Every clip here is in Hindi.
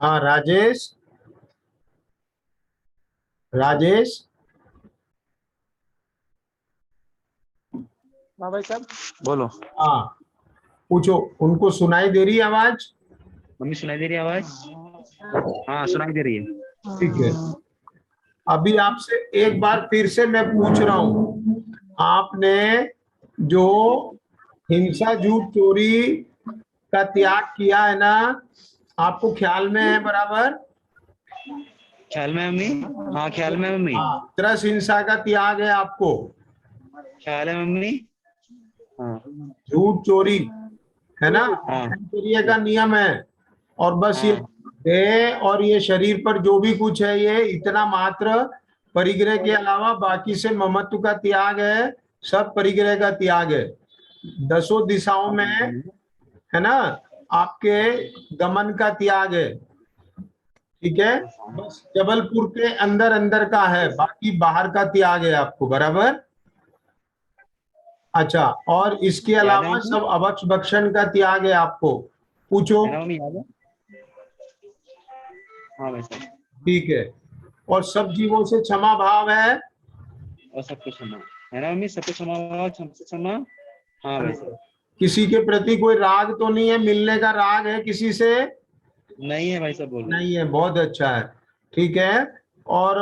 हाँ राजेश। राजेश। हाँ भाई साहब बोलो। हाँ पूछो, उनको सुनाई दे रही है आवाज? मम्मी सुनाई दे रही है आवाज? हाँ सुनाई दे रही है। ठीक है। अभी आपसे एक बार फिर से मैं पूछ रहा हूँ, आपने जो हिंसा झूठ चोरी का त्याग किया है ना, आपको ख्याल में है बराबर? ख्याल में है मम्मी? हाँ ख्याल में है मम्मी। हाँ, त्रस हिंसा का त्याग है आपको। ख्याल है मम्मी। हाँ झूठ चोरी है ना, हाँ ब्रह्मचर्य का नियम है। और बस ये हाँ देह और ये शरीर पर जो भी कुछ है, ये इतना मात्र परिग्रह के अलावा बाकी से ममत्व का त्याग है, सब परिग्रह का त्याग है। दसों दिशाओं में है ना, आपके गमन का त्याग है। ठीक है, बस जबलपुर के अंदर अंदर का है, बाकी बाहर का त्याग है आपको, बराबर? अच्छा, और इसके याद है अलावा मम्मी? सब अभक्ष भक्षण का त्याग है आपको। पूछो। है ना मम्मी, याद है? हाँ भाई साहब। ठीक है, और सब जीवों से क्षमा भाव है। और सब कुछ क्षमा है ना मम्मी? सब कुछ क्षमा हुआ, सबसे क्षमा। हाँ भाई साहब। किसी के प्रति कोई राग तो नहीं है, मिलने का राग है किसी से? नहीं है भाई साहब, बोलो। नहीं है, बहुत अच्छा है। ठीक है, और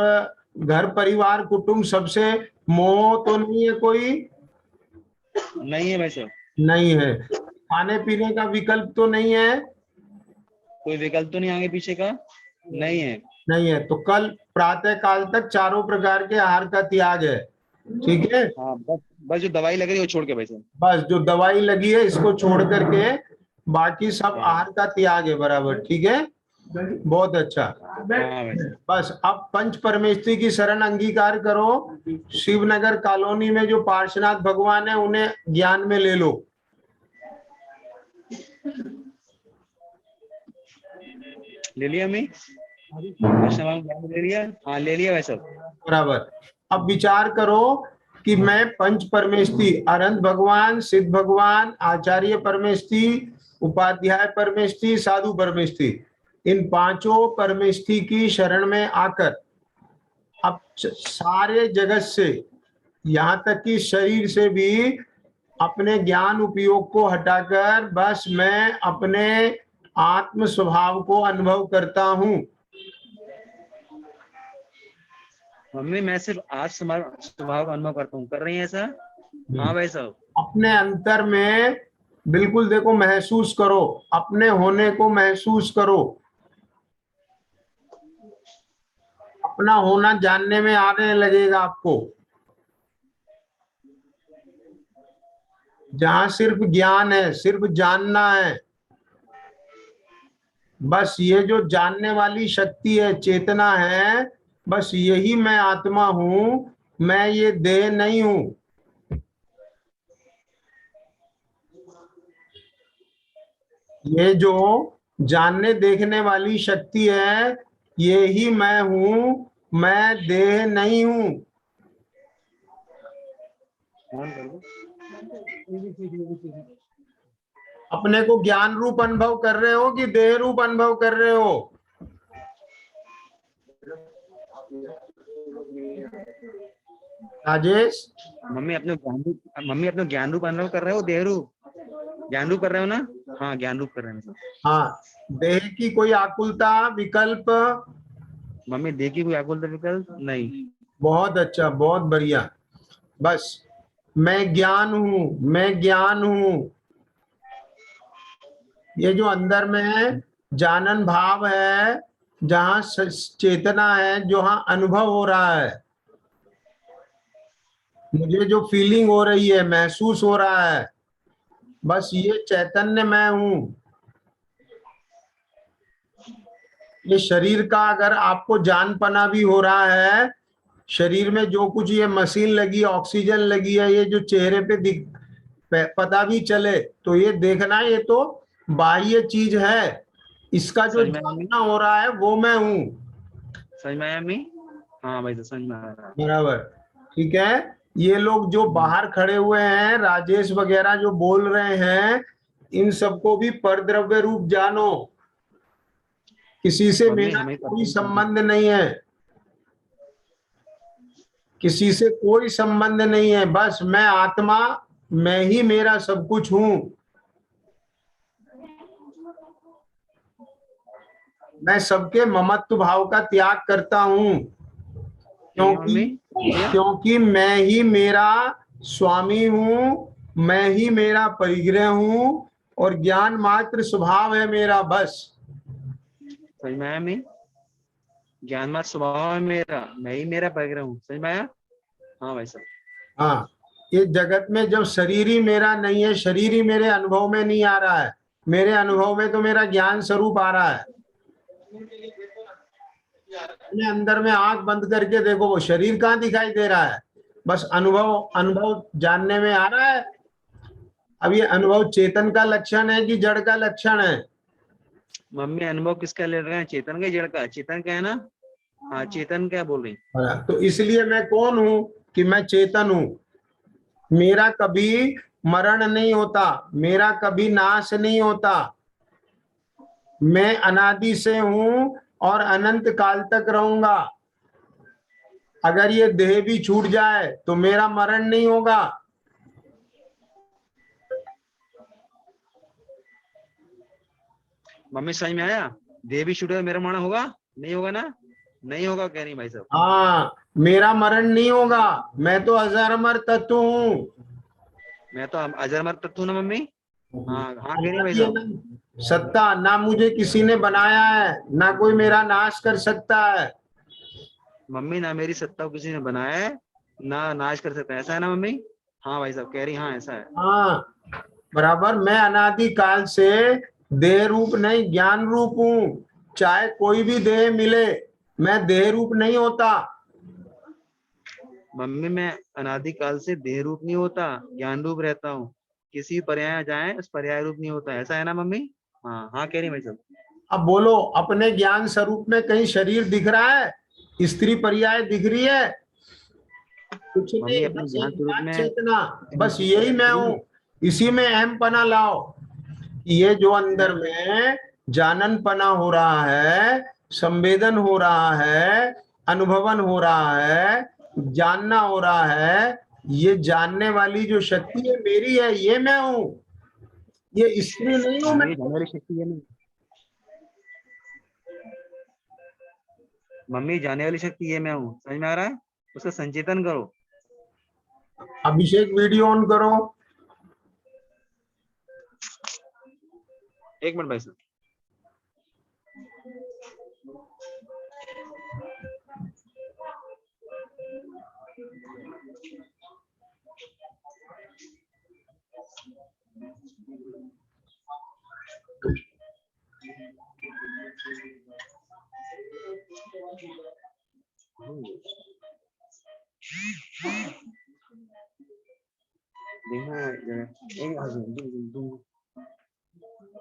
घर परिवार कुटुंब सबसे मोह तो नहीं है कोई? नहीं है भाई साहब। नहीं है। खाने पीने का विकल्प तो नहीं है? कोई विकल्प तो नहीं आगे पीछे का? नहीं है। नहीं है, तो कल प्रातः काल तक चारों प्रकार के आहार का त्याग है। ठीक है, हाँ बस, बस जो दवाई लग रही है वो छोड़ के भाई साहब। बस जो दवाई लगी है इसको छोड़ करके बाकी सब हाँ आहार का त्याग है, बराबर। ठीक है, बहुत अच्छा। हाँ भाई साहब। बस अब पंच परमेष्ठी की शरण अंगीकार करो। शिवनगर कॉलोनी में जो पार्श्वनाथ भगवान है, उन्हें ज्ञान में ले लो। ले लिया मम्मी? आश्रम ज्ञान ले लिया? हाँ ले लिया भाई साहब। बराबर। अब विचार करो कि मैं पंच परमेष्ठी, अनंत भगवान, सिद्ध भगवान, आचार्य परमेष्ठी, उपाध्याय परमेष्ठी, साधु परमेष्ठी, इन पांचों परमेष्ठी की शरण में आकर अब सारे जगत से, यहाँ तक कि शरीर से भी अपने ज्ञान उपयोग को हटाकर बस मैं अपने आत्म स्वभाव को अनुभव करता हूँ। मम्मी मैं सिर्फ आज स्वभाव का अनुभव करता हूँ, कर रही है ऐसा? हाँ भाई साहब। अपने अंतर में बिल्कुल देखो, महसूस करो, अपने होने को महसूस करो, अपना होना जानने में आने लगेगा आपको। जहां सिर्फ ज्ञान है, सिर्फ जानना है, बस ये जो जानने वाली शक्ति है, चेतना है, बस यही मैं आत्मा हूं, मैं ये देह नहीं हूं। ये जो जानने देखने वाली शक्ति है, ये ही मैं हूं, मैं देह नहीं हूं। अपने को ज्ञान रूप अनुभव कर रहे हो कि देह रूप अनुभव कर रहे हो? राजेश। मम्मी अपने ज्ञान रूप अनुभव कर रहे हो, देह रूप ज्ञान रूप कर रहे हो ना? हाँ ज्ञान रूप कर रहे हैं। हाँ, देह की कोई आकुलता विकल्प? मम्मी देखी कोई आकुल विकल्प नहीं। बहुत अच्छा, बहुत बढ़िया। बस मैं ज्ञान हूं, मैं ज्ञान हूं। ये जो अंदर में जानन भाव है, जहां चेतना है, जहां अनुभव हो रहा है, मुझे जो फीलिंग हो रही है, महसूस हो रहा है, बस ये चैतन्य मैं हूं। ये शरीर का अगर आपको जानपना भी हो रहा है, शरीर में जो कुछ ये मशीन लगी, ऑक्सीजन लगी है, ये जो चेहरे पे पता भी चले, तो ये देखना, ये तो बाह्य चीज है। इसका जो समझ में आया मम्मी? जानना हो रहा है वो मैं हूं। समझ में आया मम्मी? हाँ भाई तो समझ में आ रहा बराबर। ठीक है, ये लोग जो है। बाहर खड़े हुए हैं, राजेश वगैरह जो बोल रहे हैं, इन सबको भी परद्रव्य रूप जानो किसी से मम्मी मेरा हमें कोई संबंध नहीं है, किसी से कोई संबंध नहीं है, बस मैं आत्मा, मैं ही मेरा सब कुछ हूं। मैं सबके ममत्व भाव का त्याग करता हूं, ठीक है क्योंकि मम्मी, बोलिए। क्योंकि मैं ही मेरा स्वामी हूँ, मैं ही मेरा परिग्रह हूँ, और ज्ञान मात्र स्वभाव है मेरा, बस। समझ में आया मम्मी? ज्ञान मत स्वभाव है मेरा, मैं ही मेरा परिग्रह हूँ। समझ में आया? हाँ भाई साहब। हाँ, ये जगत में जब शरीर ही मेरा नहीं है, शरीर ही मेरे अनुभव में नहीं आ रहा है, मेरे अनुभव में तो मेरा ज्ञान स्वरूप आ रहा है। अपने अंदर में आंख बंद करके देखो, वो शरीर कहाँ दिखाई दे रहा है, बस अनुभव, अनुभव जानने में आ रहा है। अब ये अनुभव चेतन का लक्षण है कि जड़ का लक्षण है? मम्मी अनुभव किसका ले रहे हैं? चेतन का, जड़ का? चेतन का है ना? हाँ चेतन क्या बोल रही? तो इसलिए मैं कौन हूं कि मैं चेतन हूं, मेरा कभी मरण नहीं होता, मेरा कभी नाश नहीं होता, मैं अनादि से हूं और अनंत काल तक रहूंगा। अगर ये देह भी छूट जाए तो मेरा मरण नहीं होगा। मम्मी समझ में आया? देह भी छूटे तो मेरा मरण होगा? नहीं होगा ना? नहीं होगा कह रही भाई साहब। हाँ, मेरा मरण नहीं होगा, मैं तो अजर अमर तत्व हूँ। मैं तो अजर अमर तत्व हूं ना मम्मी। हाँ हाँ कह रही भाई अनादि साहब। अनंत सत्ता, ना मुझे किसी ने बनाया है, ना कोई मेरा नाश कर सकता है। मम्मी ना मेरी सत्ता को किसी ने बनाया है, ना नाश कर सकता है, ऐसा है ना मम्मी? हाँ भाई साहब कह रही, हाँ ऐसा है। हाँ, बराबर। मैं अनादि काल से देह रूप नहीं, ज्ञान रूप हूँ। चाहे कोई भी देह मिले, मैं देह रूप नहीं होता। मम्मी मैं अनादिकाल से देह रूप नहीं होता, ज्ञान रूप रहता हूँ। किसी पर्याय जाए उस पर्याय रूप नहीं होता, ऐसा है ना मम्मी? हाँ हाँ कह रही भाई साहब। अब बोलो, अपने ज्ञान स्वरूप में कहीं शरीर दिख रहा है, स्त्री पर्याय दिख रही है? कुछ मम्मी नहीं, अपने बस ज्ञान स्वरूप एक में चेतना, कहीं बस यही मैं सुन। हूँ। इसी में अहम पना लाओ, ये जो अंदर में जानन पना हो रहा है, संवेदन हो रहा है, अनुभवन हो रहा है, जानना हो रहा है, ये जानने वाली जो शक्ति है मेरी है, ये मैं हूं, ये स्त्री नहीं हूं मैं। मम्मी जाने वाली शक्ति है नहीं। मम्मी जाने वाली शक्ति ये मैं हूँ, समझ में आ रहा है? उसका संचेतन करो। अभिषेक वीडियो ऑन करो। एक मिनट भाई साहब।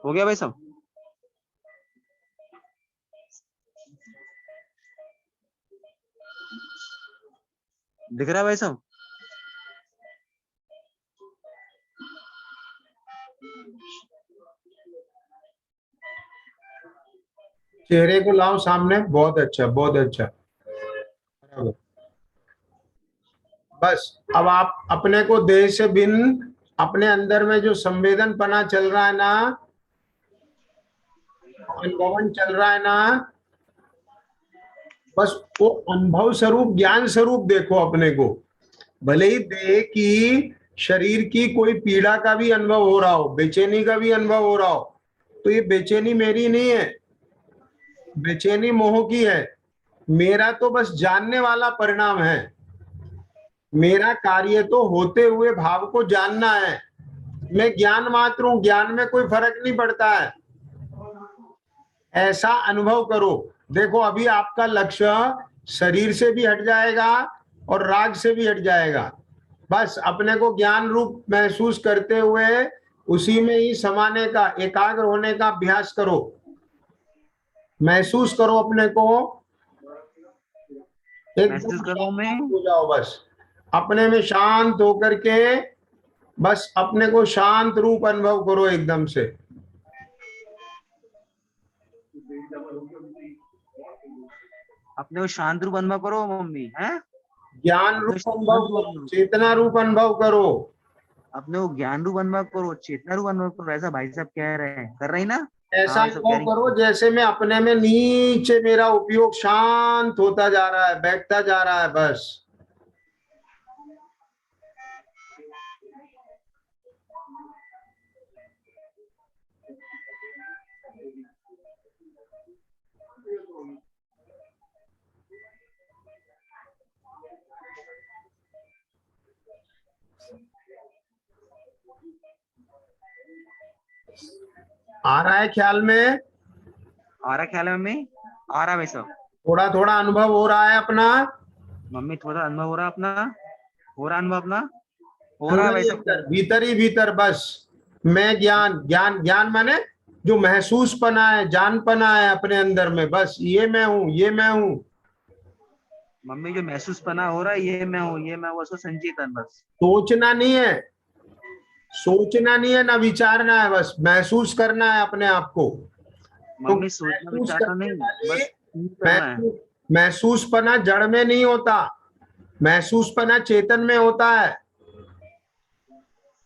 हो गया भाई साहब? दिख रहा है भाई साहब? चेहरे को लाओ सामने, बहुत अच्छा, बहुत अच्छा, बराबर। बस अब आप अपने को देह से भिन्न, अपने अंदर में जो संवेदन पना चल रहा है ना, अनुभवन चल रहा है ना, बस वो अनुभव स्वरूप, ज्ञान स्वरूप देखो अपने को। भले ही देह की, शरीर की कोई पीड़ा का भी अनुभव हो रहा हो, बेचैनी का भी अनुभव हो रहा हो, तो ये बेचैनी मेरी नहीं है, बेचैनी मोह की है। मेरा तो बस जानने वाला परिणाम है, मेरा कार्य तो होते हुए भाव को जानना है। मैं ज्ञान मात्र हूं, ज्ञान में कोई फर्क नहीं पड़ता है, ऐसा अनुभव करो। देखो अभी आपका लक्ष्य शरीर से भी हट जाएगा और राग से भी हट जाएगा। बस अपने को ज्ञान रूप महसूस करते हुए उसी में ही समाने का, एकाग्र होने का अभ्यास करो। महसूस करो अपने को, एकदम मैसेज कर रहा हूँ मैं। शांत हो जाओ, बस अपने में शांत होकर के, बस अपने को शांत रूप अनुभव करो एकदम से। अपने को शांत रूप अनुभव करो मम्मी, है ज्ञान अपने रूप को अनुभव शांत रूप करो, चेतना रूप अनुभव करो। अपने को ज्ञान रूप अनुभव करो, चेतना रूप अनुभव करो, ऐसा भाई साहब कह रहे हैं, कर रही ना। हाँ ऐसा भाई साहब कह अनुभव रही करो है। जैसे मैं अपने में नीचे मेरा उपयोग शांत होता जा रहा है, बैठता जा रहा है, बस। आ रहा है ख्याल में? आ रहा ख्याल है मम्मी, आ रहा है भाई साहब। थोड़ा थोड़ा अनुभव हो रहा है अपना? मम्मी थोड़ा अनुभव हो रहा है अपना, हो रहा अनुभव अपना, हो रहा है अंदर भाई ही साहब अंदर, खूब। भीतर ही भीतर, बस। मैं ज्ञान, ज्ञान ज्ञान माने जो महसूस पना है, जान पना है अपने अंदर में, बस ये मैं हूँ, ये मैं हूँ। मम्मी जो महसूस पना हो रहा है, ये मैं हूँ, ये मैं हूँ, उसको संचेतन बस। सोचना नहीं है, सोचना नहीं है, ना विचारना है, बस महसूस करना है अपने आप को। तो मम्मी सोचना महसूस विचारना करने नहीं, वाली, बस फील करना है। महसूस, महसूसपना जड़ में नहीं होता, महसूसपना चेतन में होता है।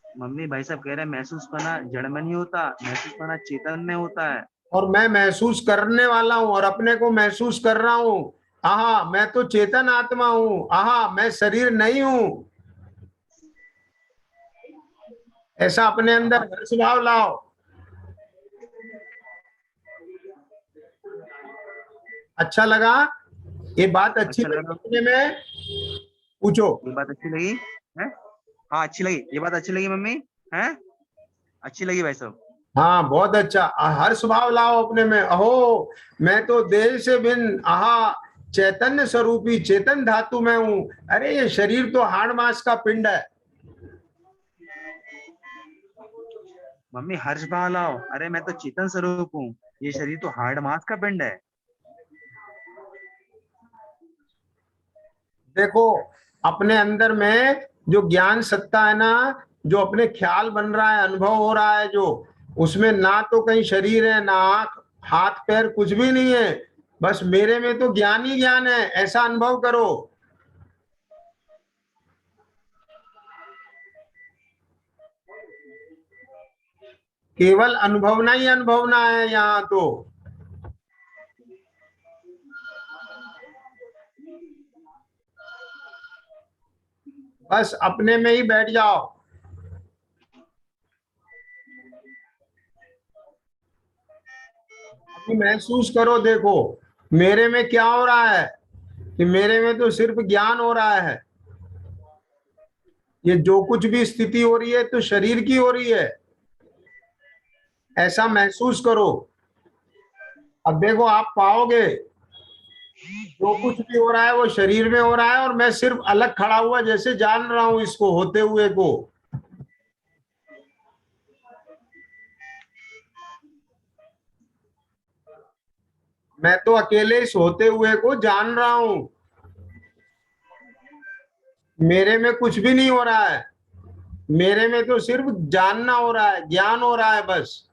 मम्मी भाई साहब कह रहे हैं महसूस पना जड़ में नहीं होता, महसूस पना चेतन में होता है। और मैं महसूस करने वाला हूं और अपने को महसूस कर रहा हूं। आहा, मैं तो चेतन आत्मा हूं, आहा, मैं शरीर नहीं हूं। ऐसा अपने अंदर हर्ष भाव लाओ। अच्छा लगा? ये बात अच्छी अच्छा लगी लगा, सुनने में? पूछो। ये बात अच्छी लगी है। हाँ अच्छी लगी, ये बात अच्छी लगी मम्मी, है अच्छी लगी भाई साहब। हाँ, बहुत अच्छा। हर्ष भाव लाओ अपने में। अहो, मैं तो देह से भिन्न, आहा, चैतन्य स्वरूपी चेतन धातु में हूँ। अरे ये शरीर तो हाड़ मांस का पिंड है। मम्मी हर्ष भाव लाओ, अरे मैं तो चेतन स्वरूप हूँ, ये शरीर तो हार्ड मास का पिंड है। देखो, अपने अंदर में जो ज्ञान सत्ता है ना, जो अपने ख्याल बन रहा है, अनुभव हो रहा है, जो उसमें ना तो कहीं शरीर है, ना आंख, हाथ पैर, कुछ भी नहीं है। बस मेरे में तो ज्ञान ही ज्ञान है, ऐसा अनुभव करो। केवल अनुभवना ही अनुभवना है यहाँ तो। बस अपने में ही बैठ जाओ। अभी महसूस करो, देखो मेरे में क्या हो रहा है, कि मेरे में तो सिर्फ ज्ञान हो रहा है। ये जो कुछ भी स्थिति हो रही है तो शरीर की हो रही है, ऐसा महसूस करो। अब देखो, आप पाओगे जो कुछ भी हो रहा है वो शरीर में हो रहा है, और मैं सिर्फ अलग खड़ा हुआ जैसे जान रहा हूं इसको होते हुए को। मैं तो अकेले इस होते हुए को जान रहा हूं, मेरे में कुछ भी नहीं हो रहा है। मेरे में तो सिर्फ जानना हो रहा है, ज्ञान हो रहा है, बस।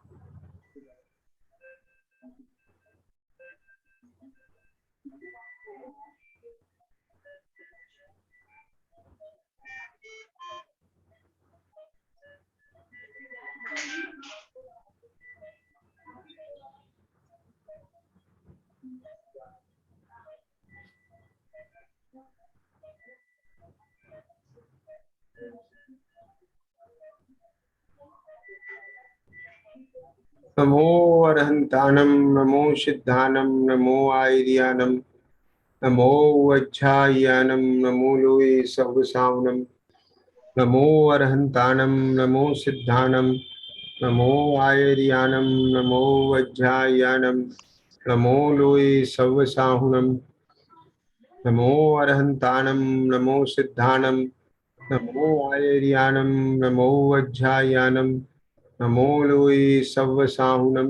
नमो अरहंतानम, नमो सिद्धानम, नमो आयर्यानम, नमो वज्झायानम, नमो लोये सर्वसावनम। नमो अरहंतानम, नमो सिद्धानम, नमो आयर्यानम, नमो वज्झायानम, नमो लोये सर्वसाहुनम। नमो अरहंतानम, नमो सिद्धानम, नमो आयर्यानम, नमो वज्झायानम, नमो लोये सर्वसाहुनम।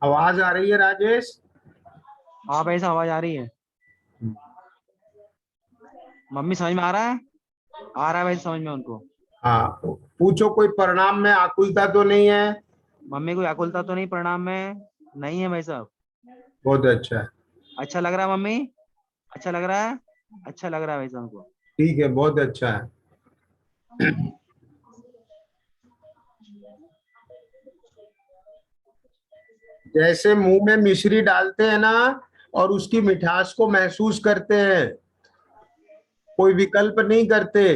आवाज आ रही है राजेश? हाँ भाई साहब आवाज आ रही है। मम्मी समझ में आ रहा है, आ रहा है भाई समझ में उनको। हाँ, पूछो, कोई परिणाम में आकुलता तो नहीं है? मम्मी कोई आकुलता तो नहीं प्रणाम में, नहीं है भाई साहब। बहुत अच्छा है। अच्छा लग रहा है मम्मी? अच्छा लग रहा है? अच्छा लग रहा है भाई साहब को। ठीक है, बहुत अच्छा है। जैसे मुंह में मिश्री डालते हैं ना और उसकी मिठास को महसूस करते हैं, कोई विकल्प नहीं करते,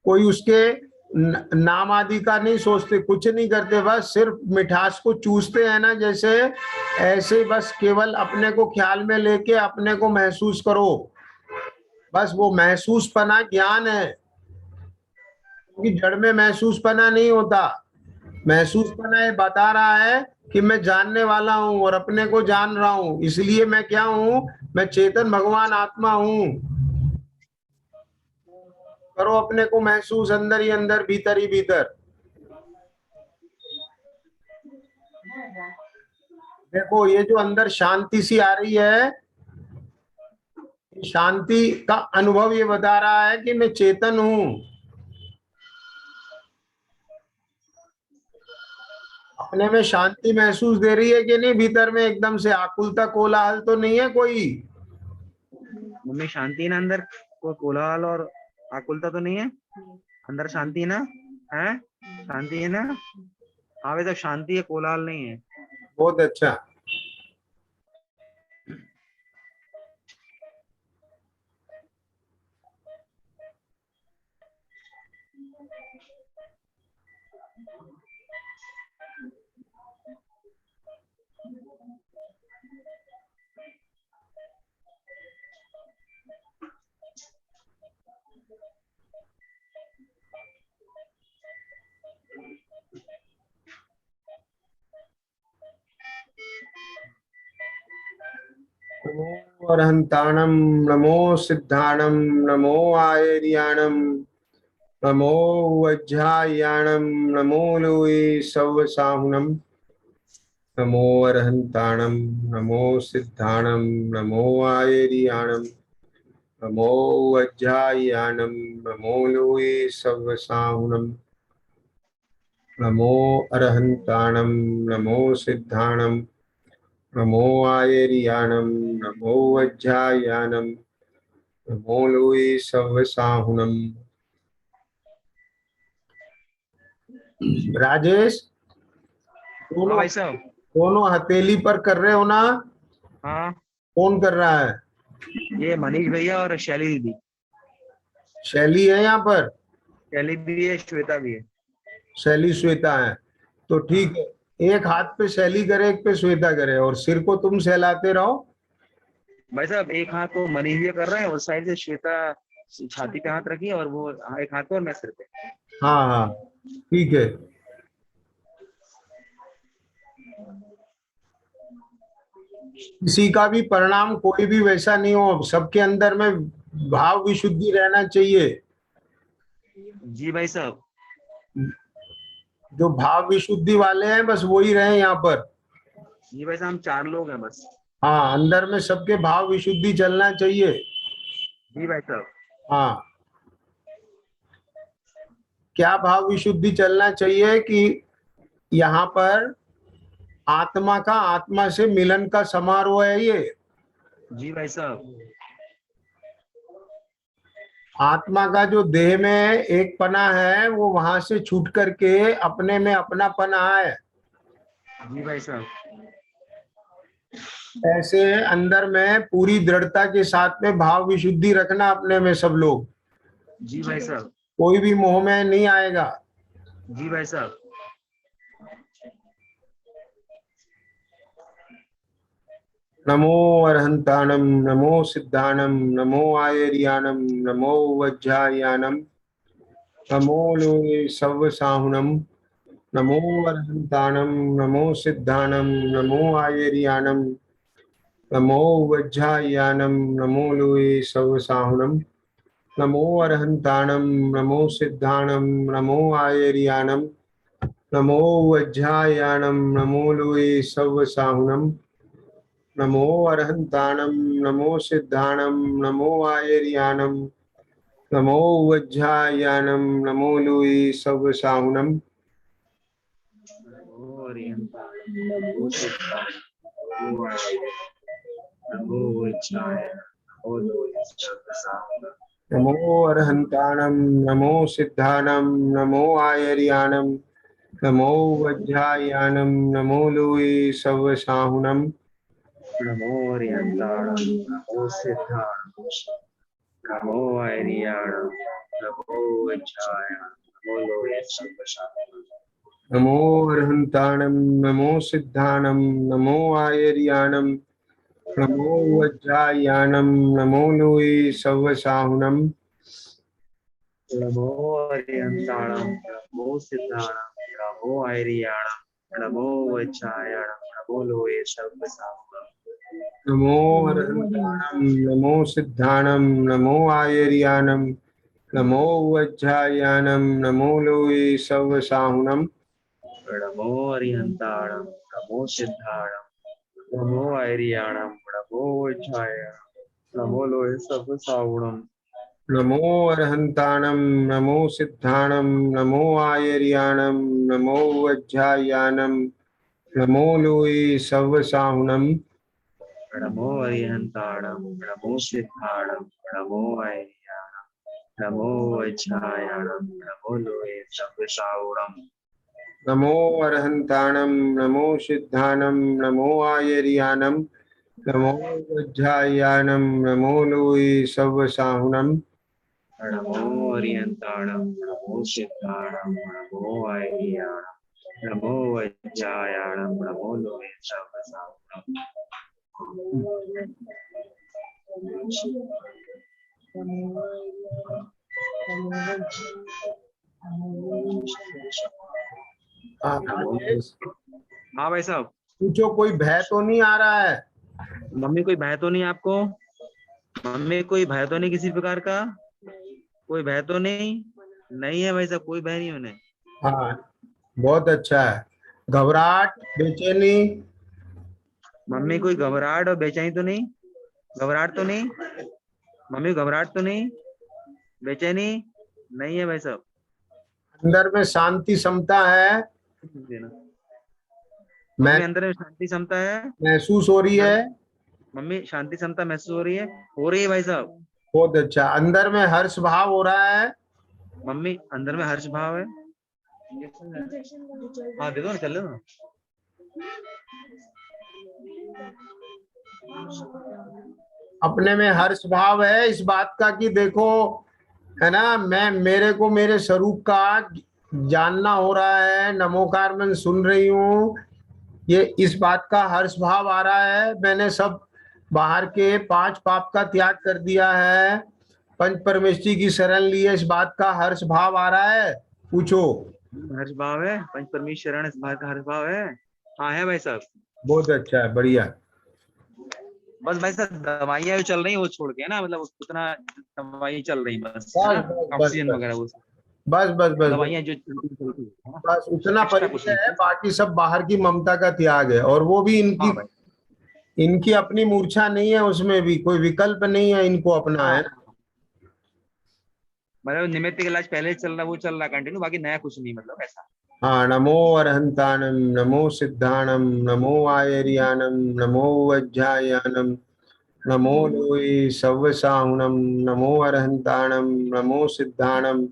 कोई उसके नाम आदि का नहीं सोचते, कुछ नहीं करते, बस सिर्फ मिठास को चूसते हैं ना, जैसे ऐसे बस केवल अपने को ख्याल में लेके अपने को महसूस करो। बस वो महसूसपना ज्ञान है, क्योंकि जड़ में महसूसपना नहीं होता। महसूसपना ये बता रहा है कि मैं जानने वाला हूं और अपने को जान रहा हूं, इसलिए मैं क्या हूं, मैं चेतन भगवान आत्मा हूं। करो अपने को महसूस अंदर ही अंदर, भीतर ही भीतर। देखो ये जो अंदर शांति सी आ रही है, शांति का अनुभव ये बता रहा है कि मैं चेतन हूं। अपने में शांति महसूस दे रही है कि नहीं? भीतर में एकदम से आकुलता कोलाहल तो नहीं है कोई? मम्मी शांति है ना अंदर? कोई कोलाहल और आकुलता तो नहीं है अंदर? शांति ना है? शांति है ना? हाँ भाई साहब शांति है, कोलाहल नहीं है। बहुत अच्छा। नमो अरहंताणम, नमो सिद्धाणम, नमो आयर्याणम, नमो वज्रायाणम, नमो लोये सवसाहुनम। नमो अरहंताणम, नमो सिद्धाणम, नमो आयर्याणम, नमो वज्रायाणम, नमो लोये सवसाहुनम। नमो अरहंताणम, नमो सिद्धाणम, नमो आयर्याणम, नमो वज्रायाणम, नमो लोये सवसाहुनम। राजेश, हाँ दोनों भाई साहब। दोनों हथेली पर कर रहे हो ना? हाँ कौन कर रहा है? ये मनीष भैया और शैली दीदी। शैली है यहाँ पर? शैली भी है, श्वेता भी है। शैली श्वेता है, तो ठीक हाँ है। एक हाथ पे शैली करे, एक पे श्वेता करे, और सिर को तुम सहलाते रहो। भाई साहब एक हाथ तो मनीष भैया कर रहे हैं, उस साइड से श्वेता छाती पे हाथ रखी है और वो एक हाथ पे और मैं सिर पे। हाँ हाँ, ठीक है। किसी का भी परिणाम कोई भी वैसा नहीं हो, सबके अंदर में भाव विशुद्धि रहना चाहिए। जी भाई साहब। जो भाव विशुद्धि वाले हैं बस वही रहे यहाँ पर। जी भाई साहब हम 4 लोग हैं बस। हाँ, अंदर में सबके भाव विशुद्धि चलना चाहिए। जी भाई साहब। हाँ, क्या भाव विशुद्धि चलना चाहिए कि यहाँ पर आत्मा का आत्मा से मिलन का समारोह है ये। जी भाई साहब। आत्मा का जो देह में एक पना है वो वहां से छूट करके अपने में अपना पना है। जी भाई साहब। ऐसे अंदर में पूरी दृढ़ता के साथ में भाव विशुद्धि रखना अपने में सब लोग। जी भाई साहब। कोई भी मोह में नहीं आएगा। जी भाई साहब। नमो अरहंताणम, नमो सिद्धाणम, नमो आयर्याणम, नमो वज्रायाणम, नमो लोये सवसाहुनम। नमो अरहंताणम, नमो सिद्धाणम, नमो आयर्याणम, नमो वज्रायाणम, नमो लोये सवसाहुनम। नमो अरहंताणम, नमो सिद्धाणम, नमो आयर्याणम, नमो वज्रायाणम, नमो लोये सवसाहुनम। नमो अरहंताणम, नमो सिद्धाणम, नमो आयर्याणम, नमो वज्रायाणम, नमो लोये सवसाहुनम। और ये नमो सिद्धाय। नमो इच्छाय नमो लोये सर्वसाहुणम् नमो अरहंताणं नमो सिद्धाणं नमो आयर्याणं नमो वज्रायाणं नमो लोये सवसाहुणम् नमो अर्यन्ताणं नमो सिद्धाणं नमो आयर्याणं नमो वज्रायाणं नमो लोये सर्वसाहुणम् नमो अरहंताणं नमो सिद्धाणं नमो आयर्याणं नमो वज्रायाणं नमो लोये सवसाहुणम् नमो अर्यन्ताणं नमो सिद्धाणं नमो आयर्याणं नमो वज्रायाणं नमो लोये सर्वसाहुणम् नमो अरहंताणं नमो सिद्धाणं नमो आयर्याणं नमो वज्रायाणं नमो लोये सवसाहुणम् नमो अर्यन्ताणं नमो सिद्धाणं नमो आयर्याणं नमो वज्रायाणं नमो लोये सर्वसाहुणम् नमो अरहंताणं नमो सिद्धाणं नमो आयर्याणं नमो वज्रायाणं नमो लोये सवसाहुणम् नमो अर्यन्ताणं नमो सिद्धाणं नमो आयर्याणं नमो वज्रायाणं नमो लोये सर्वसाहुणम् नमो अरहंताणं नमो सिद्धाणं नमो आयर्याणं नमो वज्रायाणं नमो लोये सवसाहुणम् नमो अर्यन्ताणं नमो सिद्धाणं नमो आयर्याणं नमो वज्रायाणं नमो लोये सर्वसाहुणम् हाँ भाई साहब, पूछो, कोई भय तो नहीं आ रहा है? मम्मी कोई भय तो नहीं आपको? मम्मी कोई भय तो नहीं किसी प्रकार का? कोई भय तो नहीं? नहीं है भाई साहब, कोई भय नहीं उन्हें। हाँ, बहुत अच्छा है। घबराहट, बेचैनी? मम्मी कोई घबराहट और बेचैनी तो नहीं? घबराहट तो नहीं मम्मी? घबराहट तो नहीं? बेचैनी नहीं है भाई साहब। अंदर में शांति समता है? मम्मी अंदर में शांति क्षमता है? महसूस हो रही है? मम्मी शांति क्षमता महसूस हो रही है? हो रही है भाई साहब। बहुत अच्छा। अंदर में हर्ष भाव हो रहा है? मम्मी अंदर में हर्ष भाव है? हाँ दे दो ना, चल लो ना। अपने में हर्ष भाव है इस बात का कि देखो, है ना, मेरे को मेरे स्वरूप का जानना हो रहा है, नमोकार मैं सुन रही हूँ, ये इस बात का हर्ष भाव आ रहा है। मैंने सब बाहर के 5 पाप का त्याग कर दिया है, पंच परमेष्ठी की शरण ली है, इस बात का हर्ष भाव आ रहा है? पूछो। हर्ष भाव है, पंच परमेश्वर इस बात का हर्ष भाव है? हाँ है भाई साहब। बहुत अच्छा है, बढ़िया। बस भाई साहब दवाइयाँ जो चल रही है वो छोड़ के ना, मतलब उतना दवाई चल रही बस, बस है ना, बस ऑक्सीजन बस वगैरह वो बस बस बस बस दवाइयाँ जो चलती है ना, बस उतना एक्स्ट्रा कुछ परिचय नहीं। है, बाकी सब बाहर की ममता का त्याग है। और वो भी हाँ भाई, इनकी अपनी मूर्छा नहीं है, उसमें भी कोई विकल्प नहीं है इनको अपना, हाँ है ना। मतलब निमित्त का इलाज पहले चल रहा वो चल रहा कंटिन्यू, बाकी नया कुछ नहीं, मतलब ऐसा। हाँ, नमो अरहंताणं नमो सिद्धाणं नमो आयर्याणं नमो वज्रायाणं नमो लोये सवसाहुणं नमो अरहंताणं नमो सिद्धाणं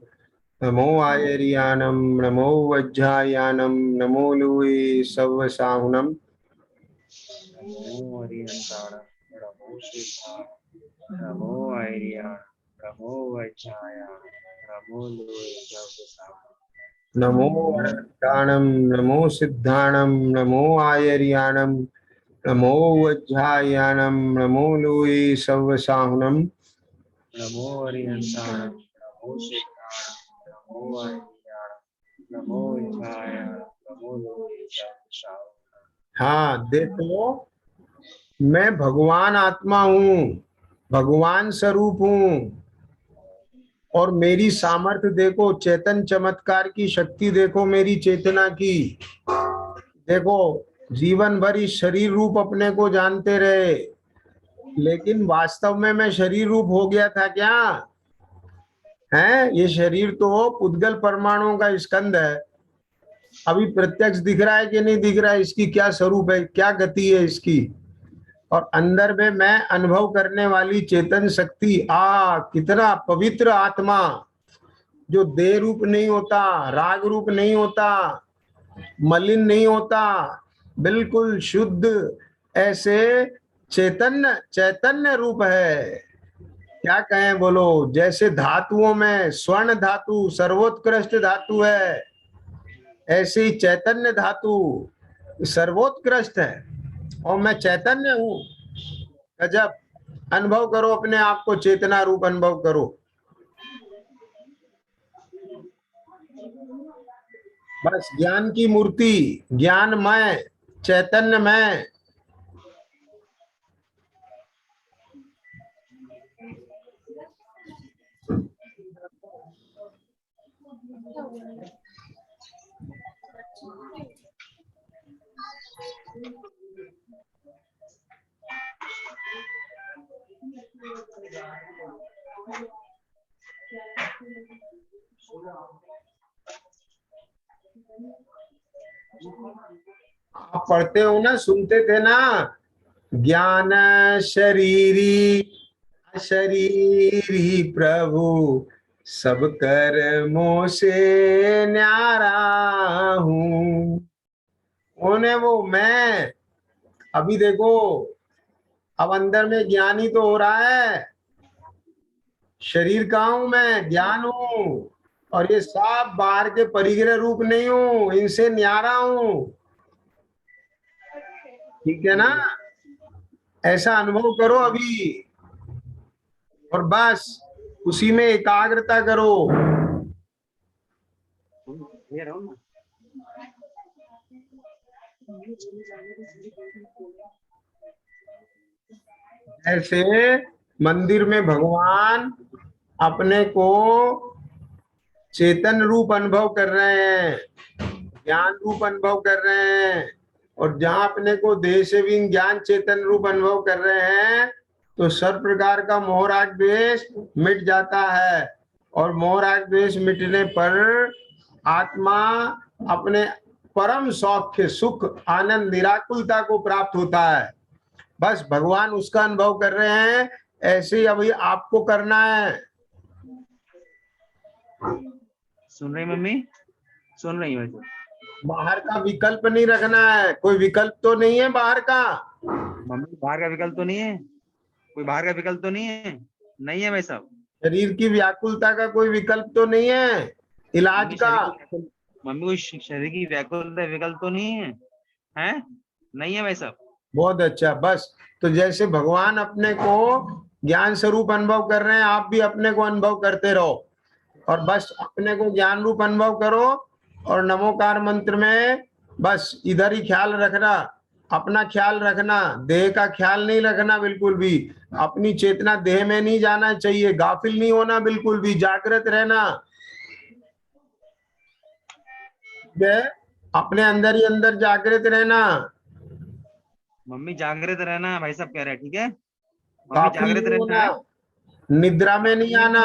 नमो आयर्याणं नमो वज्रायाणं नमो लोये सवसाहुणम् नमो अर्यन्ताणं नमो सिद्धाणं नमो आयर्याणं नमो वज्रायाणं नमो लोये सर्वसाहुणम् नमो अरहंताणं नमो सिद्धाणं नमो आयर्याणं नमो वज्रायाणं नमो लोये सवसाहुणम् नमो अर्यन्ताणं नमो सिद्धाणं नमो आयर्याणं नमो वज्रायाणं नमो लोये सर्वसाहुणम्। हाँ, देखो, मैं भगवान आत्मा हूँ, भगवान स्वरूप हूँ, और मेरी सामर्थ्य देखो, चेतन चमत्कार की शक्ति देखो, मेरी चेतना की देखो। जीवन भर इस शरीर रूप अपने को जानते रहे, लेकिन वास्तव में मैं शरीर रूप हो गया था क्या? है, ये शरीर तो पुद्गल परमाणुओं का स्कंद है। अभी प्रत्यक्ष दिख रहा है कि नहीं दिख रहा है, इसकी क्या स्वरूप है, क्या गति है इसकी। और अंदर में मैं अनुभव करने वाली चेतन शक्ति, कितना पवित्र आत्मा, जो देह रूप नहीं होता, राग रूप नहीं होता, मलिन नहीं होता, बिल्कुल शुद्ध, ऐसे चैतन्य चैतन्य रूप है। क्या कहें बोलो, जैसे धातुओं में स्वर्ण धातु सर्वोत्कृष्ट धातु है, ऐसे ही चैतन्य धातु सर्वोत्कृष्ट है, और मैं चैतन्य हूं। गजब, अनुभव करो अपने आप को, चेतना रूप अनुभव करो। बस ज्ञान की मूर्ति, ज्ञानमय, चैतन्यमय। आप पढ़ते हो ना, सुनते थे ना, ज्ञान शरीरी अशरीरी प्रभु, सब कर्मों से न्यारा हूँ। उन्हें वो मैं, अभी देखो, अब अंदर में ज्ञान ही तो हो रहा है, शरीर का हूं मैं, ज्ञान हूं, और ये सब बाहर के परिग्रह रूप नहीं हूं, इनसे न्यारा हूं। ठीक है ना, ऐसा अनुभव करो अभी, और बस उसी में एकाग्रता करो। ये रहो ना। ऐसे मंदिर में भगवान अपने को चेतन रूप अनुभव कर रहे हैं, ज्ञान रूप अनुभव कर रहे हैं, और जहां अपने को देह से भी ज्ञान चेतन रूप अनुभव कर रहे हैं, तो सर्व प्रकार का मोह राग द्वेष मिट जाता है, और मोह राग द्वेष मिटने पर आत्मा अपने परम सौख्य सुख आनंद निराकुलता को प्राप्त होता है। बस भगवान उसका अनुभव कर रहे हैं, ऐसे ही अभी आपको करना है। सुन रही मम्मी? सुन रही वैसे? बाहर का विकल्प नहीं रखना है, कोई विकल्प तो नहीं है बाहर का। मम्मी बाहर का विकल्प तो नहीं है, कोई बाहर का विकल्प तो नहीं है, नहीं है भाई साहब। शरीर की व्याकुलता का कोई विकल्प तो नहीं है, इलाज मम्मी का। मम्मी कोई शरीर की व्याकुलता विकल्प तो नहीं है, हैं? नहीं है भाई साहब। बहुत अच्छा, बस तो जैसे भगवान अपने को ज्ञान स्वरूप अनुभव कर रहे हैं, आप भी अपने को अनुभव करते रहो, और बस अपने को ज्ञान रूप अनुभव करो, और नमोकार मंत्र में बस इधर ही ख्याल रखना, अपना ख्याल रखना, देह का ख्याल नहीं रखना बिल्कुल भी। अपनी चेतना देह में नहीं जाना चाहिए, गाफिल नहीं होना बिल्कुल भी, जागृत रहना। अपने अंदर ही अंदर जागृत रहना, मम्मी जागृत रहना भाई साहब कह रहे हैं, ठीक है? मम्मी गाफिल जागृत नहीं रहना होना, है, निद्रा में नहीं आना।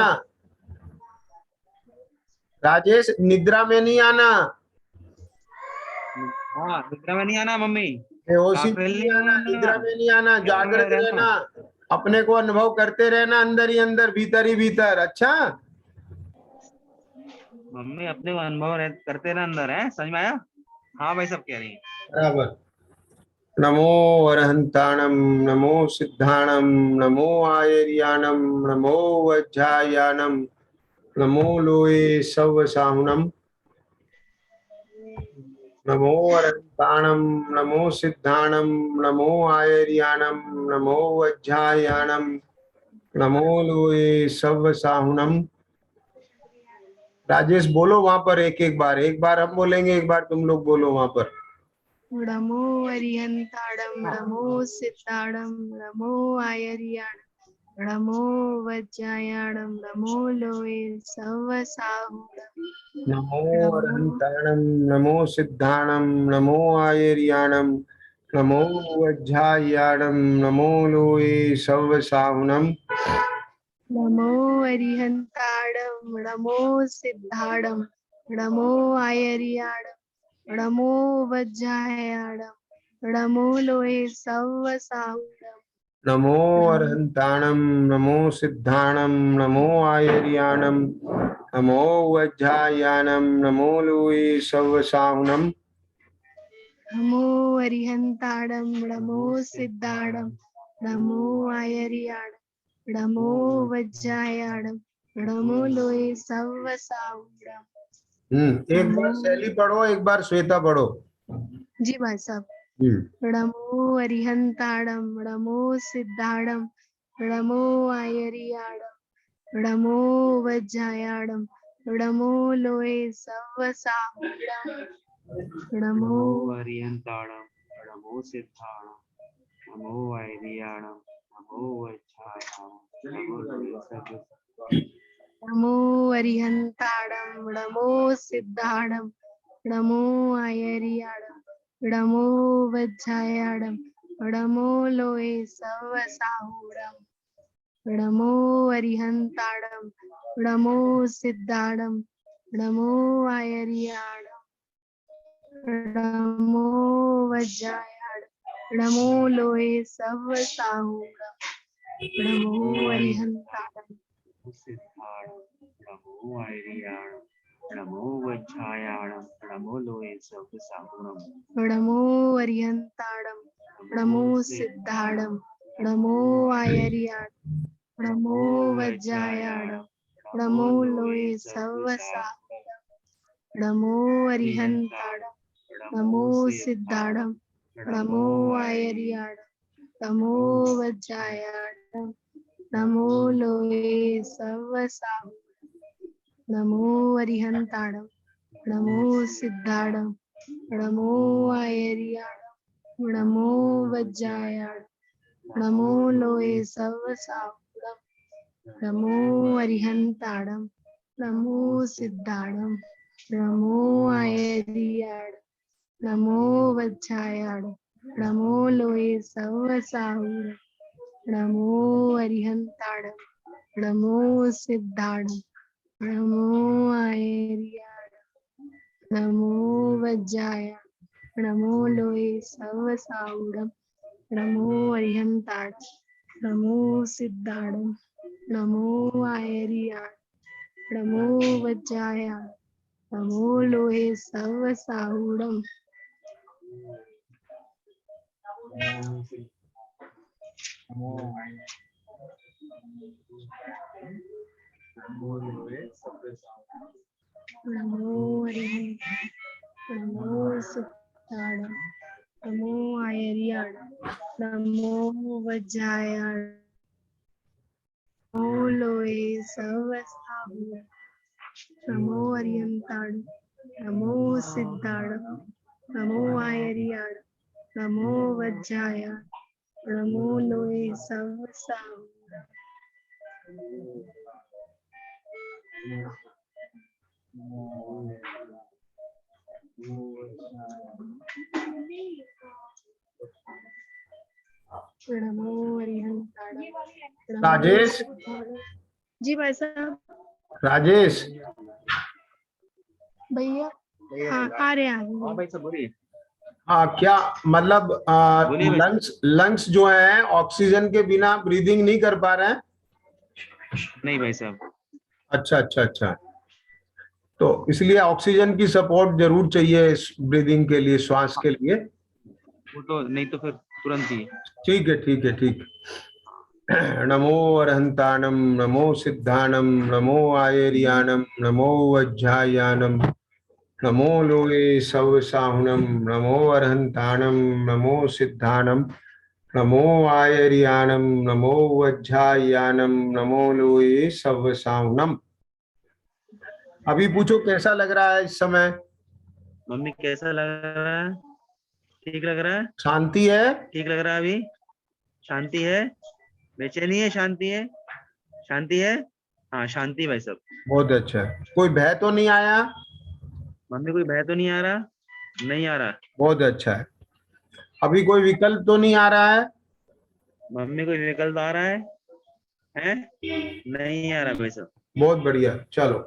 राजेश, निद्रा में नहीं आना, हाँ निद्रा में नहीं आना मम्मी, बेहोशी में गाफिल नहीं नहीं आना, होना, निद्रा में नहीं आना, जागृत रहना। रहना, अपने को अनुभव करते रहना, अंदर ही अंदर, भीतर ही भीतर। अच्छा, मम्मी अपने को अनुभव करते रहना अंदर, है समझ में आया? हाँ भाई साहब कह रही है। बराबर। नमो अरहंताणम, नमो सिद्धाणम, नमो आयर्याणम, नमो वज्जायानम, नमो लोए सव साहुनम, नमो अरहंताणम, नमो सिद्धाणम, नमो आयर्याणम, नमो वज्जायानम, नमो लोए सव साहुनम। राजेश बोलो वहां पर, एक एक बार हम बोलेंगे, एक बार तुम लोग बोलो वहां पर। नमो अरिहंताणं, नमो सिद्धाणं, नमो आयर्याणं, नमो वज्रायाणं, नमो लोये सवसाहुणं, नमो नमो अरहंताणम, नमो सिद्धाणम, नमो आयर्याणम, नमो वज्जायाणम, नमो लोए सव साहुनम। नमो अरिहंताणं, नमो सिद्धाणं, नमो आयर्याणं, नमो वज्रायाणम नमो लोहे सव साहुरम नमो अरहंताणम नमो सिद्धाणम नमो आयर्याणम नमो वज्रायाणम नमो लोये सवसाहुनम नमो अरिहंताणम नमो सिद्धाणम नमो आयर्याणम नमो वज्रायाणम नमो लोहे सव साहुरम। एक बार शैली पढ़ो, एक बार श्वेता पढ़ो। जी भाई साहब। नमो अरिहंताणम नमो सिद्धाणम नमो आयर्याणम नमो वज्रायाणम नमो लोहे सव साहुरम। नमो अरिहंताणम नमो सिद्धाणम नमो आयर्याणम नमो वज्रायाणम नमो लोहे सव नमो अरिहंताणम नमो सिद्धाणम नमो आयर्याणम नमो वज्रायाणम नमो लोहे सव साहुरम। नमो अरिहंताणम नमो सिद्धाणम नमो आयर्याणम नमो वज्रायाणम नमो लोहे सव साहुरम। नमो अरिहंताणम सिद्धाणम नमो आयर्याणम नमो वज्रायाणम नमो लोहे सव साहुरम। नमो अरिहंताणम नमो सिद्धाणम नमो आयर्याणम नमो वज्रायाणम नमो लोहे सव साहुरम। नमो अरिहंताणम नमो सिद्धाणम नमो आयर्याणम नमो वज्रायाणम नमो लोहे सव साहुरम। नमो अरिहंताणम नमो सिद्धाणम नमो आयर्याणम नमो वज्रायाणम नमो लोहे सव साहुरम। नमो अरिहंताणम नमो सिद्धाणम नमो आयर्याणम नमो वज्रायाणम नमो लोहे सव साहुरम। नमो अरिहंताणम नमो सिद्धाणम नमो आयर्याणम नमो वज्रायाणम नमो लोहे सव साहुरम। नमो अरिहंताणम नमो सिद्धाणम नमो आयर्याणम नमो वज्रायाणम नमो लोहे सव साहुरम। नमो अरिहंताणम नमो सिद्धाणम नमो आयर्याणम नमो वज्रायाणम नमो लोहे सव साहुरम। नमो अरिहंताणम नमो सिद्धाणम नमो आयर्याणम नमो वज्रायाणम नमो लोहे सव साहुरम। नमो अरिहंताणम नमो राजेश सिद्धाणम। जी भाई साहब। राजेश भैया हाँ आ रहे हैं। हाँ भाई सब बोलिए। क्या मतलब बोलिए भाई। लंग्स जो हैं ऑक्सीजन के बिना ब्रीदिंग नहीं कर पा रहे हैं? नहीं भाई साहब। अच्छा अच्छा अच्छा, तो इसलिए ऑक्सीजन की सपोर्ट जरूर चाहिए ब्रीदिंग के लिए, श्वास के लिए। वो तो नहीं तो फिर तुरंत ही। ठीक है ठीक है ठीक। नमो अरहंताणम नमो सिद्धाणम नमो आयर्याणम नमो वज्रायाणम नमो लोहे सव साहुनम नमो अरहंताणम नमो सिद्धाणम नमो आयर्याणम नमो वज्रायाणम नमो लोहे सव साहुनम। अभी पूछो कैसा लग रहा है इस समय? मम्मी कैसा लग रहा है? ठीक लग रहा है? शांति है? ठीक लग रहा है अभी? शांति है? बेचैनी है? शांति है? शांति है? हाँ शांति भाई साहब। बहुत अच्छा है। कोई भय तो नहीं आया? मम्मी कोई भय तो नहीं आ रहा? नहीं आ रहा। बहुत अच्छा है। अभी कोई विकल्प तो नहीं आ रहा है? मम्मी कोई विकल्प आ रहा है? हैं? नहीं आ रहा भाई साहब। बहुत बढ़िया। चलो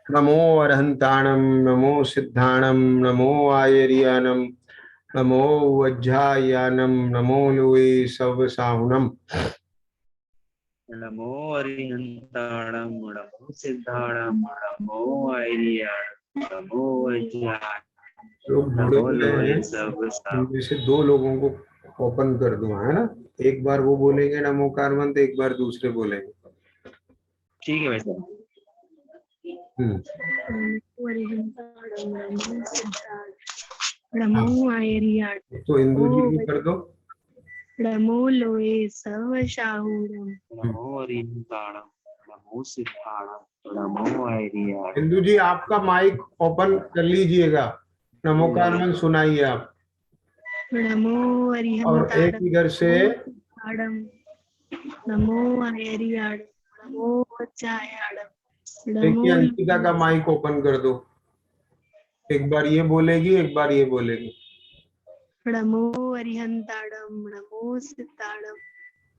नमो अरहंताणम, नमो सिद्धाणम, नमो आयर्यानम, नमो वज्जायानम, नमो लोए सवसाहुनम। नमो अरिहंताणं नमो सिद्धाणं नमो आयर्याणं नमो वज्राय लोग जुड़े नमो हुए लोए हैं, सब इनमें से दो लोगों को ओपन कर दूं, है ना? एक बार वो बोलेंगे नमोकार मंत्र, एक बार दूसरे बोलेंगे। ठीक है भाई साहब। नमो अरिहंताणं नमो सिद्धाणं नमो आयर्याणं तो इंदु जी नमो भी कर दो। नमो लोए सवसाहुनम। नमो अरिहंताणं नमो सिद्धाणं नमो आयर्याणं इंदु जी आपका माइक ओपन कर लीजिएगा, नमोकार मंत्र सुनाइए आप। नमो और एक अरिहंताणं इधर से नमो आयर्याणं नमो वज्रायाणं देखिए, नमो अंकिता का माइक ओपन कर दो। एक बार ये बोलेगी, एक बार ये बोलेगी। नमो अरिहंताणं नमो सिद्धाणं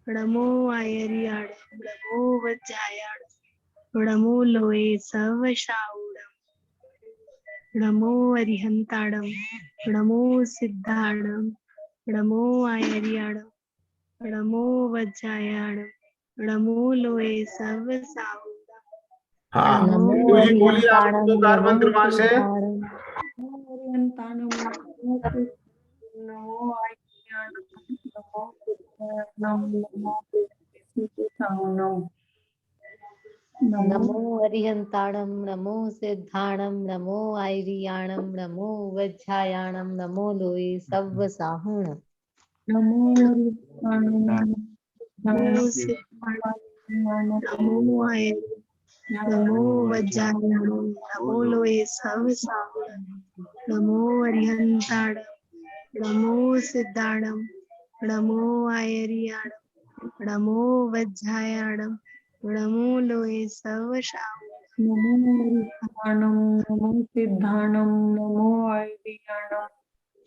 नमो आयर्याणं नमो वज्रायाणं नमो लोए सवसाहुणम। नमो अरिहंताणं नमो सिद्धाणं नमो आयर्याणं नमो वज्रायाणं नमो लोए सवसाहुणम। हाँ, नमो इंदु जी बोलिए आप नमोकार मंत्र वहां से। नमो अरिहंताणं नमो सिद्धाणं नमो आयर्याणं नमो वज्रायाणं नमो लोए सवसाहुणम। नमो सिद्धाणं नमो आयर्याणं नमो वज्रायाणं नमो लोए सवसाहुणम। नमो अरिहंताणं नमो सिद्धाणं नमो आयर्याणं नमो वज्रायाणं नमो लोए सवसाहुणम। नमो अरिहंताणं नमो सिद्धाणं नमो आयर्याणं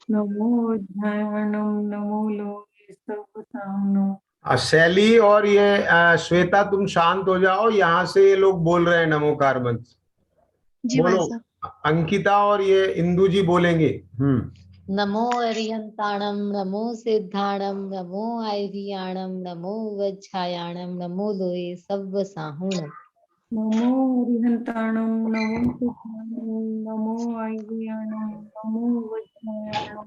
नमो वज्रायाणं नमो लोए सवसाहुणम। शैली और ये श्वेता, तुम शांत हो जाओ, यहाँ से ये लोग बोल रहे हैं नमोकार मंत्र। जी भाई बोलो, साहब। अंकिता और ये इंदु जी बोलेंगे। नमो अरिहंताणं नमो सिद्धाणं नमो आयर्याणं नमो वज्रायाणं नमो लोए सवसाहुणम। नमो अरिहंताणं नमो सिद्धाणं नमो आयर्याणं नमो वज्रायाणं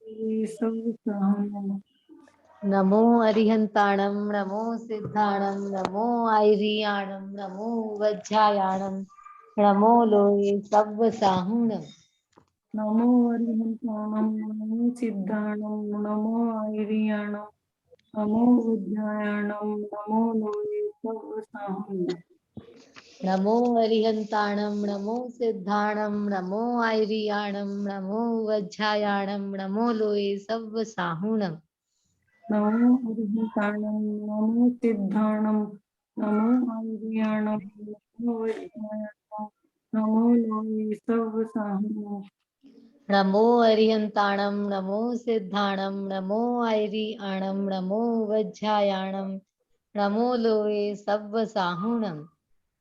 लोए सवसाहुणम। नमो अरिहंताणं नमो सिद्धाणं नमो आयर्याणं नमो वज्रायाणं नमो लोए सवसाहुणम। नमो अरिहंताणं नमो सिद्धाणं नमो आयर्याणं नमो वज्रायाणं नमो लोए सवसाहुणम। नमो अरिहंताणं नमो सिद्धाणं नमो आयर्याणं नमो वज्रायाणं नमो लोए सवसाहुणम। नमो अरिहंताणं नमो सिद्धाणं नमो आयर्याणं नमो वज्रायाणं नमो लोए सवसाहुणम। नमो अरिहंताणं नमो सिद्धाणं नमो आयर्याणं नमो वज्रायाणं नमो लोए सवसाहुणम।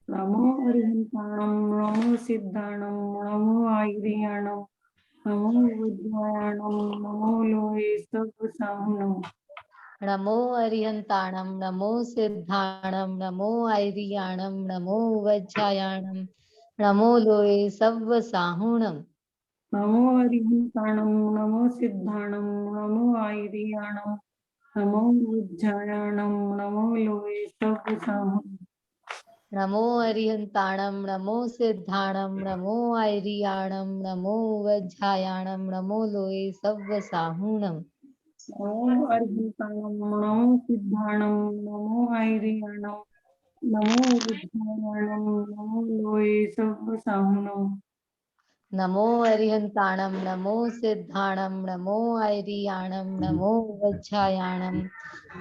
नमो अरिहंताणं नमो सिद्धाणं नमो आयर्याणं नमो वज्रायाणं नमो लोए सवसाहुणम। नमो अरिहंताणं नमो सिद्धाणं नमो आयर्याणं नमो वज्रायाणं नमो लोए सवसाहुणम। नमो अरिहंताणं नमो सिद्धाणं नमो आयर्याणं नमो वज्रायाणं नमो लोए सवसाहुणम। नमो अरिहंताणं नमो सिद्धाणं नमो आयर्याणं नमो वज्रायाणं नमो लोए सवसाहुणम। नमो अरिहंताणं नमो सिद्धाणं नमो आयर्याणं नमो वज्रायाणं नमो लोए सवसाहुणम। नमो अरिहंताणं नमो सिद्धाणं नमो आयर्याणं नमो वज्रायाणं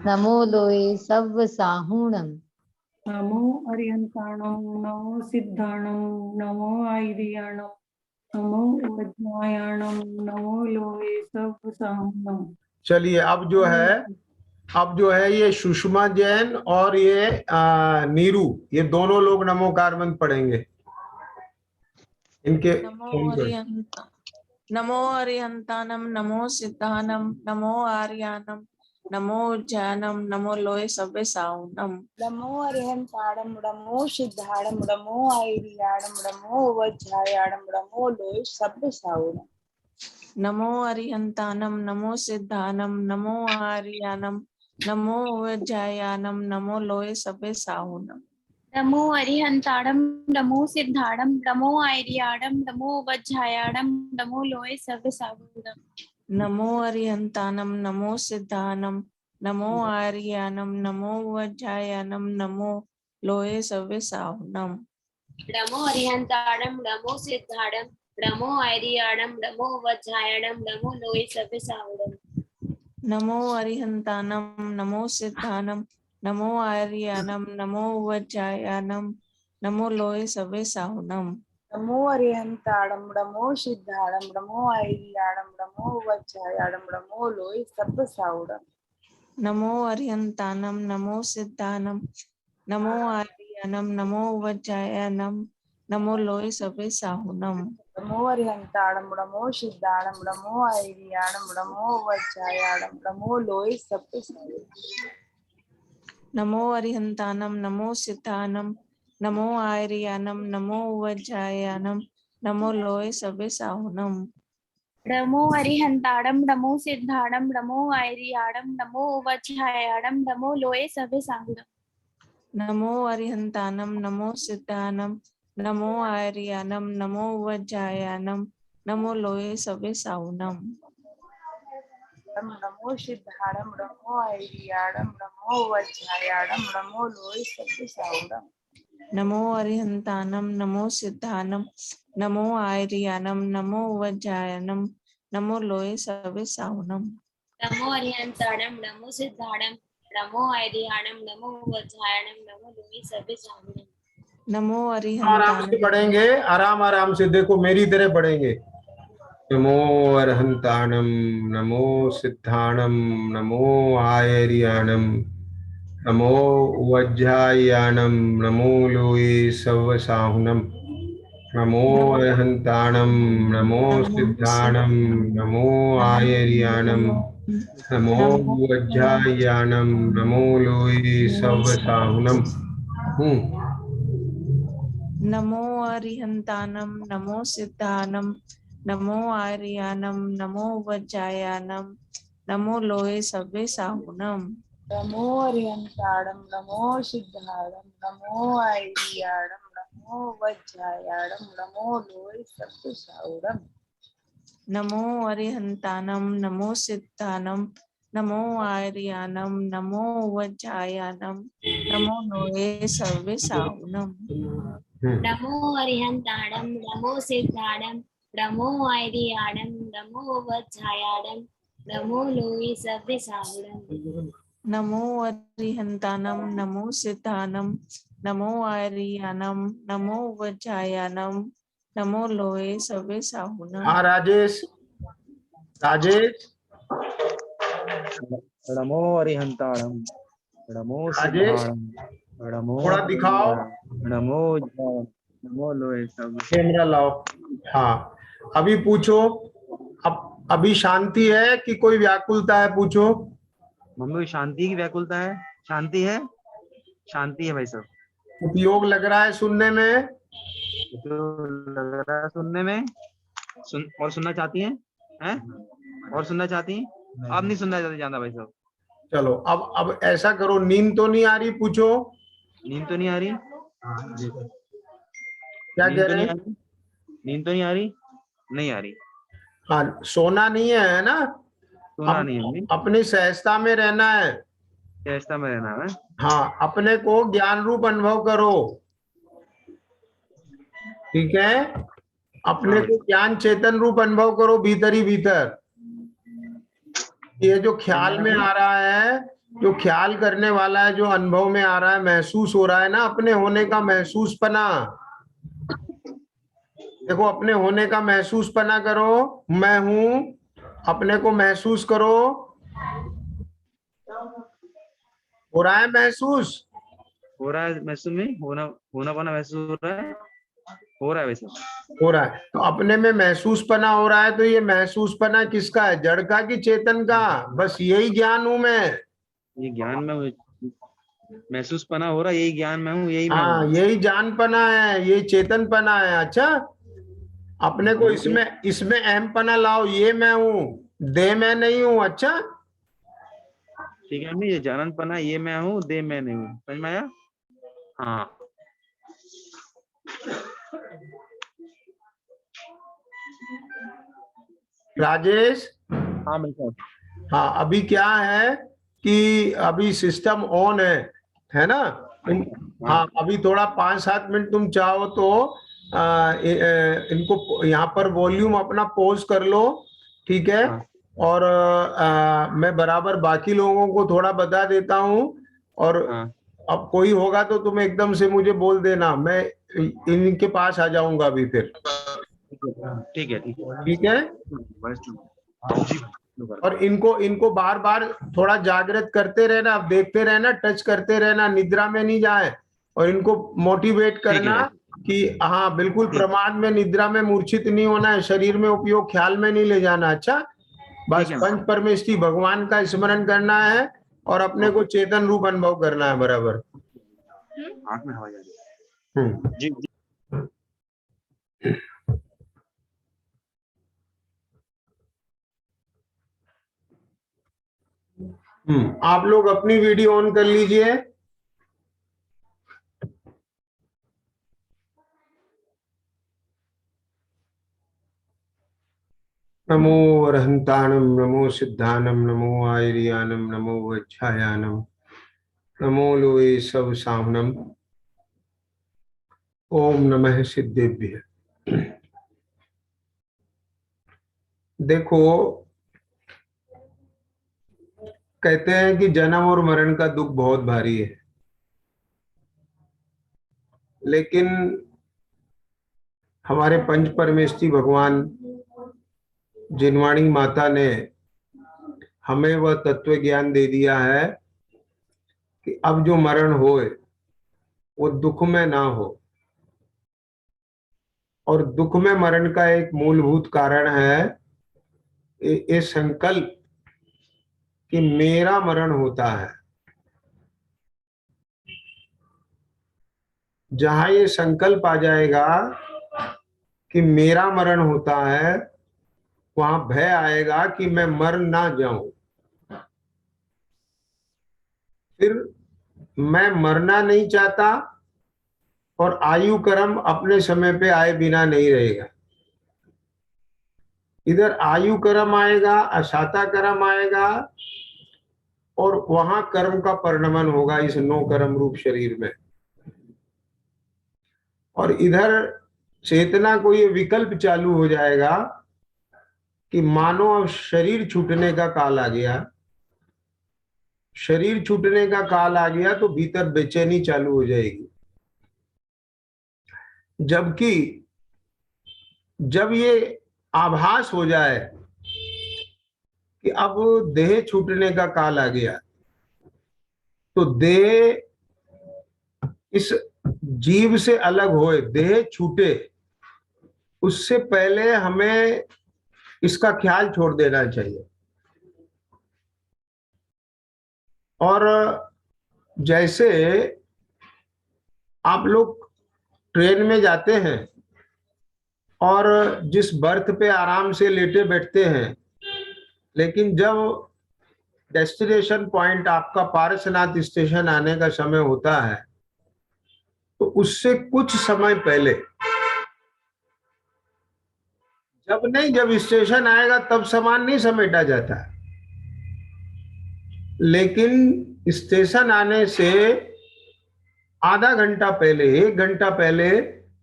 नमो लोए सवसाहुणम। नमो अरिहंताणं नमो सिद्धाणं नमो आयर्याणं नमो वज्रायाणं नमो लोए सवसाहुणम। चलिए, अब जो है ये सुषमा जैन और ये नीरू, ये दोनों लोग नमोकार मंत्र पढ़ेंगे। इनके नमो फोन पे। अरिहंत नमो अरिहंतानम नमो सिद्धानम नमो आर्यानम नमो उज्जैनम नमो लोय सव्वे साउनम नमो अरिहंताणम नमो सिद्धाणम नमो आयरियाणम नमो वज्रायाणम नमो लोय सब्ब साउणम। नमो अरिहंतानम नमो सिद्धानम नमो आर्यानम नमो उज्जैनम नमो लोय सव्वे साउनम नमो अरिहंताणम नमो सिद्धाणम नमो आयरियाणम नमो वज्रायाणम नमो लोय सव्वे साहुणम। नमो अरिहंतानम नमो सिद्धानम नमो आर्यानम नमो उज्जैनम नमो लोय सव्वे साउनम नमो अरिहंताणम नमो सिद्धाणम नमो आयरियाणम नमो वज्रायाणम नमो लोय सव्वे साहुणम। नमो अरिहंतानम नमो सिद्धानम नमो आर्यानम नमो उज्जैनम नमो लोय सव्वे साउनम नमो अरिहंताणम नमो सिद्धाणम नमो आयरियाणम नमो वज्रायाणम नमो लोय सब्ब साउणम। नमो अरिहंतानम नमो सिद्धानम नमो आर्यानम नमो उज्जैनम नमो लोय सव्वे साउनम नमो अरिहंताणम नमो सिद्धाणम नमो आयरियाणम नमो वज्रायाणम नमो लोय सब्ब साउणम। नमो अरिहंतानम नमो सिद्धानम नमो आर्यानम नमो उज्जैनम नमो लोय सव्वे साउनम नमो अरिहंताणम नमो सिद्धाणम नमो आयरियाणम नमो वज्रायाणम नमो लोय सव्वे साहुणम। नमो अरिहंतानम नमो सिद्धानम नमो आर्यानम नमो उज्जैनम नमो लोय सव्वे साउनम नमो सिद्धाणम नमो आयरियाणम नमो वज्रायाणम नमो लोय सब्ब साउणम। नमो अरिहंतानम नमो सिद्धानम नमो आर्यानम नमो उज्जैनम नमो लोय सव्वे साउनम नमो अरिहंताणम नमो सिद्धाणम नमो आयरियाणम नमो वज्रायाणम नमो लोय सव्वे साहुणम। नमो आराम से अरिहंतानम पढ़ेंगे, आराम आराम से, देखो मेरी तरह पढ़ेंगे। नमो अरहंताणम नमो सिद्धाणम नमो आयरियाणम नमो वज्रायाणम नमो लोये सव्वसाहुनम। नमो अरहंताणम नमो सिद्धाणम नमो आयरियाणम नमो वज्रायाणम नमो लोये सव्वसाहुनम। नमो अरिहंतानम नमो सिद्धानम नमो आर्यानम नमो उज्जैनम नमो लोय सव्वे साउनम नमो अरिहंताणम नमो सिद्धाणम नमो आयरियाणम नमो वज्रायाणम नमो लोय सब्ब साउणम। नमो अरिहंतानम नमो सिद्धानम नमो आर्यानम नमो उज्जैनम नमो लोय सव्वे साउनम नमो अरिहंताणम नमो सिद्धाणम नमो आयरियाणम नमो वज्रायाणम नमो लोय सव्वे साहुणम। नमो अरिहंतानम नमो सिद्धानम नमो आर्यानम नमो उज्जैनम नमो लोय सव्वे साउनम हाँ राजेश, राजेश, नमो अरिहंताणम नमो राजेश सिद्धाणम नमो थोड़ा दिखाओ, नमो उज्जैन नमो लोय सव्वे। कैमरा लाओ। हाँ अभी पूछो, अब अभी शांति है कि कोई व्याकुलता है, पूछो। मम्मी शांति की व्याकुलता है? शांति है, शांति है भाई साहब। उपयोग लग रहा है सुनने में? तो लग रहा है सुनने में। और सुनना चाहती हैं? हैं? और सुनना चाहती हैं? अब नहीं सुनना चाहती जानता भाई साहब। चलो अब ऐसा करो, नींद तो नहीं आ रही, पूछो। नींद तो नहीं आ रही? क्या नींद कह तो रहे नहीं आ हैं? रही? नींद तो नहीं आ रही? नहीं आ रही। हाँ सोना नहीं है ना, सुना नहीं है मम्मी। अपनी सहजता में रहना है। कैसा में रहना है? हाँ अपने को ज्ञान रूप अनुभव करो, ठीक है? अपने को ज्ञान चेतन रूप अनुभव करो भीतर ही भीतर। ये जो ख्याल में आ रहा है, जो ख्याल करने वाला है, जो अनुभव में आ रहा है, महसूस हो रहा है ना, अपने होने का महसूस पना। देखो अपने होने का महसूस पना करो, मैं हूं, अपने को महसूस करो। हो रहा है महसूस? हो रहा है महसूस में, होना होना पाना महसूस हो रहा है। हो रहा है वैसे। हो रहा है। तो अपने में महसूसपना हो रहा है, तो ये महसूसपना किसका है? जड़ का कि चेतन का? बस यही ज्ञान हूं मैं। ये ज्ञान में महसूसपना हो रहा है, यही ज्ञान में हूँ, यही मैं हाँ, हूँ। यही जानपना है, यही चेतनपना है। अच्छा, अपने को इसमें इसमें अहमपना लाओ, ये मैं हूँ, दे मैं नहीं हूँ। अच्छा, ठीक है मम्मी, ये जाननपना ये मैं हूँ, दे मैं नहीं हूँ, समझ में आया? हाँ राजेश। हाँ भाई साहब। हाँ, अभी क्या है कि अभी सिस्टम ऑन है ना? तुम, हाँ, अभी थोड़ा 5-7 मिनट तुम चाहो तो इनको यहाँ पर वॉल्यूम अपना पॉज कर लो, ठीक है? हाँ। और मैं बराबर बाकी लोगों को थोड़ा बता देता हूँ। और हाँ अब कोई होगा तो तुम एकदम से मुझे बोल देना, मैं इनके पास आ जाऊंगा अभी फिर। ठीक है ठीक है ठीक है? जी। और इनको इनको बार बार थोड़ा जागृत करते रहना, अब देखते रहना, टच करते रहना, निद्रा में नहीं जाए। और इनको मोटिवेट करना कि हाँ बिल्कुल प्रमाद में, निद्रा में मूर्छित नहीं होना है, शरीर में उपयोग ख्याल में नहीं ले जाना। अच्छा, बस पंच परमेष्ठी भगवान का स्मरण करना है और अपने को चेतन रूप अनुभव करना है बराबर। आँख में हवा जा रही है। जी जी। आप लोग अपनी वीडियो ऑन कर लीजिए। नमो अरहंताणम, नमो सिद्धानम, नमो आयरियानम, नमो वज्झायानम, नमो लोए सब साहुनम, ओम नमः सिद्धेभ्य। देखो, कहते हैं कि जन्म और मरण का दुख बहुत भारी है, लेकिन हमारे पंच परमेष्ठी भगवान जिनवाणी माता ने हमें वह तत्व ज्ञान दे दिया है कि अब जो मरण होए वो दुख में ना हो। और दुख में मरण का एक मूलभूत कारण है ये संकल्प कि मेरा मरण होता है। जहां ये संकल्प आ जाएगा कि मेरा मरण होता है, वहां भय आएगा कि मैं मर ना जाऊं। फिर मैं मरना नहीं चाहता और आयु कर्म अपने समय पे आए बिना नहीं रहेगा। इधर आयु कर्म आएगा, अशाता कर्म आएगा, और वहां कर्म का परिणमन होगा इस 9 कर्म रूप शरीर में। और इधर चेतना को ये विकल्प चालू हो जाएगा कि मानो अब शरीर छूटने का काल आ गया। शरीर छूटने का काल आ गया तो भीतर बेचैनी चालू हो जाएगी। जबकि जब ये आभास हो जाए कि अब देह छूटने का काल आ गया, तो देह इस जीव से अलग होए, देह छूटे, उससे पहले हमें इसका ख्याल छोड़ देना चाहिए। और जैसे आप लोग ट्रेन में जाते हैं और जिस बर्थ पे आराम से लेटे बैठते हैं, लेकिन जब डेस्टिनेशन पॉइंट आपका पारसनाथ स्टेशन आने का समय होता है, तो उससे कुछ समय पहले, जब स्टेशन आएगा तब सामान नहीं समेटा जाता है, लेकिन स्टेशन आने से आधा घंटा पहले, 1 घंटा पहले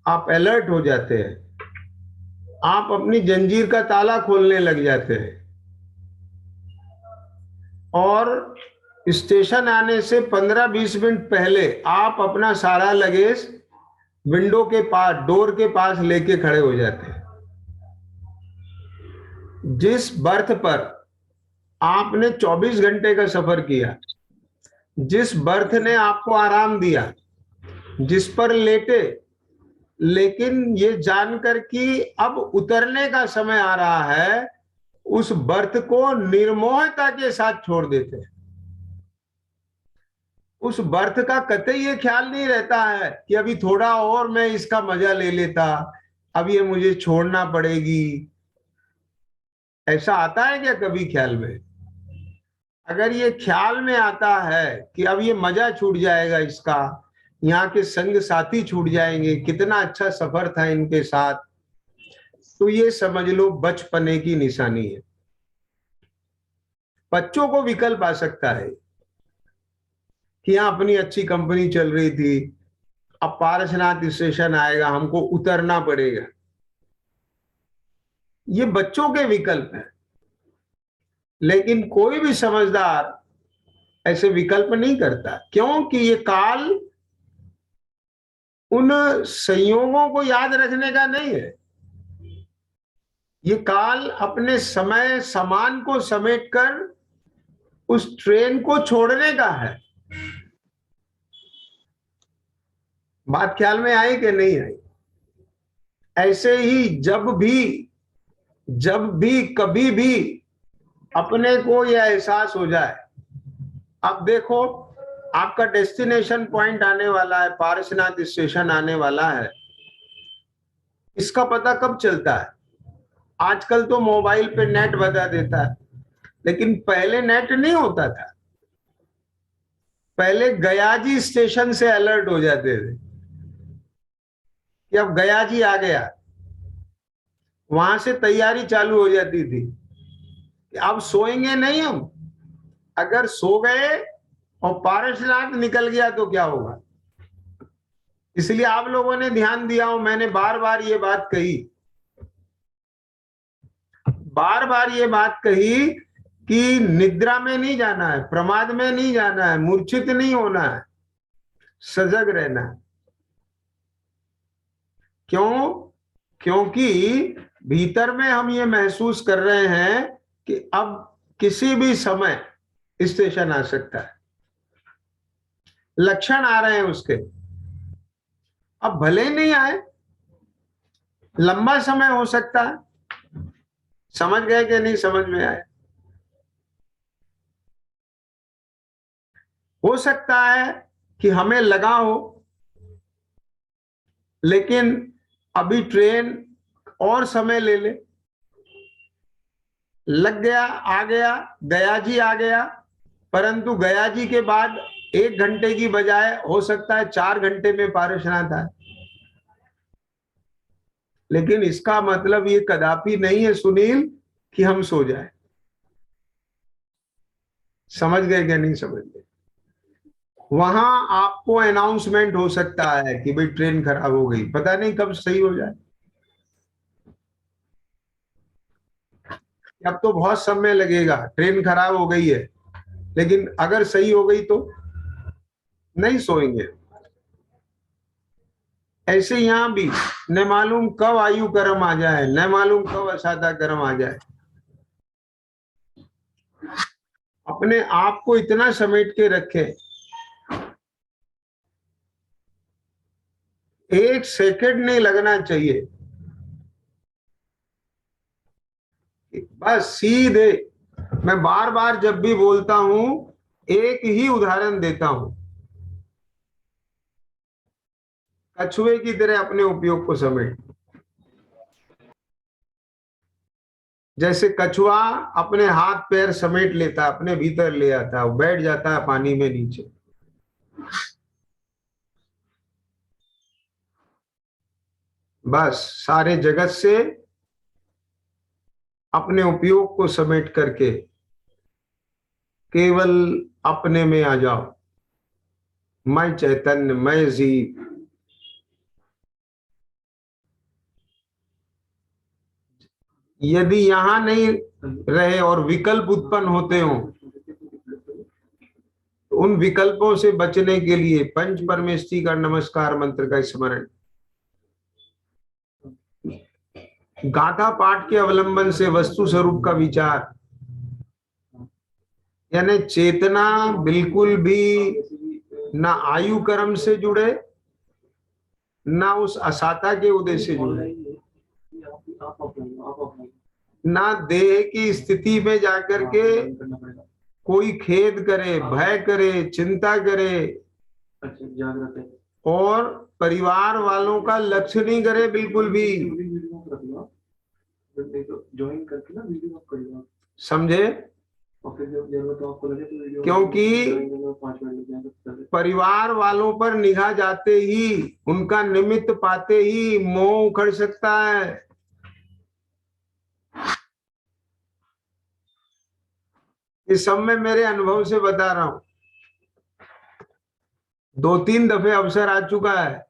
आप अलर्ट हो जाते हैं। आप अपनी जंजीर का ताला खोलने लग जाते हैं और स्टेशन आने से 15-20 मिनट पहले आप अपना सारा लगेज विंडो के पास, डोर के पास लेके खड़े हो जाते हैं। जिस बर्थ पर आपने 24 घंटे का सफर किया, जिस बर्थ ने आपको आराम दिया, जिस पर लेटे, लेकिन ये जानकर कि अब उतरने का समय आ रहा है, उस बर्थ को निर्मोहता के साथ छोड़ देते हैं। उस बर्थ का कतई ये ख्याल नहीं रहता है कि अभी थोड़ा और मैं इसका मजा ले लेता, अब ये मुझे छोड़ना पड़ेगी। ऐसा आता है क्या कभी ख्याल में? अगर ये ख्याल में आता है कि अब ये मजा छूट जाएगा इसका, यहाँ के संग साथी छूट जाएंगे, कितना अच्छा सफर था इनके साथ, तो ये समझ लो बचपने की निशानी है। बच्चों को विकल्प आ सकता है कि यहाँ अपनी अच्छी कंपनी चल रही थी, अब पारसनाथ स्टेशन आएगा, हमको उतरना पड़ेगा। ये बच्चों के विकल्प हैं, लेकिन कोई भी समझदार ऐसे विकल्प नहीं करता, क्योंकि ये काल उन संयोगों को याद रखने का नहीं है। ये काल अपने समय समान को समेटकर उस ट्रेन को छोड़ने का है। बात ख्याल में आई कि नहीं आई? ऐसे ही जब भी कभी भी अपने को यह एहसास हो जाए, अब देखो आपका डेस्टिनेशन पॉइंट आने वाला है, पारसनाथ स्टेशन आने वाला है, इसका पता कब चलता है? आजकल तो मोबाइल पे नेट बता देता है, लेकिन पहले नेट नहीं होता था। पहले गयाजी स्टेशन से अलर्ट हो जाते थे कि अब गयाजी आ गया, वहां से तैयारी चालू हो जाती थी कि अब सोएंगे नहीं हम, अगर सो गए और पारसनाथ निकल गया तो क्या होगा। इसलिए आप लोगों ने ध्यान दिया हो, मैंने बार बार ये बात कही कि निद्रा में नहीं जाना है, प्रमाद में नहीं जाना है, मूर्छित नहीं होना है, सजग रहना है। क्यों? क्योंकि भीतर में हम ये महसूस कर रहे हैं कि अब किसी भी समय स्टेशन आ सकता है, लक्षण आ रहे हैं उसके। अब भले ही नहीं आए, लंबा समय हो सकता है। समझ गए कि नहीं समझ में आए? हो सकता है कि हमें लगा हो, लेकिन अभी ट्रेन और समय ले ले, लग गया, आ गया, गयाजी आ गया, परंतु गयाजी के बाद 1 घंटे की बजाय हो सकता है 4 घंटे में पारसनाथ आए। लेकिन इसका मतलब ये कदापि नहीं है सुनील कि हम सो जाए। समझ गए क्या नहीं समझ गए? वहां आपको अनाउंसमेंट हो सकता है कि भाई ट्रेन खराब हो गई, पता नहीं कब सही हो जाए। अब तो बहुत समय लगेगा, ट्रेन खराब हो गई है, लेकिन अगर सही हो गई तो नहीं सोएंगे। ऐसे यहां भी न मालूम कब आयु कर्म आ जाए, न मालूम कब असाधा कर्म आ जाए। अपने आप को इतना समेट के रखे, 1 सेकंड नहीं लगना चाहिए, बस सीधे। मैं बार बार जब भी बोलता हूं एक ही उदाहरण देता हूं, कछुए की तरह अपने उपयोग को समेट। जैसे कछुआ अपने हाथ पैर समेट लेता, अपने भीतर ले आता है, बैठ जाता है पानी में नीचे। बस सारे जगत से अपने उपयोग को समेट करके केवल अपने में आ जाओ। मैं चैतन्य, मैं जीव। यदि यहां नहीं रहे और विकल्प उत्पन्न होते हो, तो उन विकल्पों से बचने के लिए पंच परमेष्टि का नमस्कार मंत्र का स्मरण, गाथा पाठ के अवलंबन से वस्तु स्वरूप का विचार, यानी चेतना बिल्कुल भी ना आयु कर्म से जुड़े ना उस असाता के उदय से जुड़े, ना देह की स्थिति में जाकर के कोई खेद करे, भय करे, चिंता करे, और परिवार वालों का लक्ष्य नहीं करे बिल्कुल भी। समझे? क्योंकि परिवार वालों पर निगाह जाते ही, उनका निमित्त पाते ही मोह उखड़ सकता है। इस सब में मेरे अनुभव से बता रहा हूं, 2-3 दफे अवसर आ चुका है,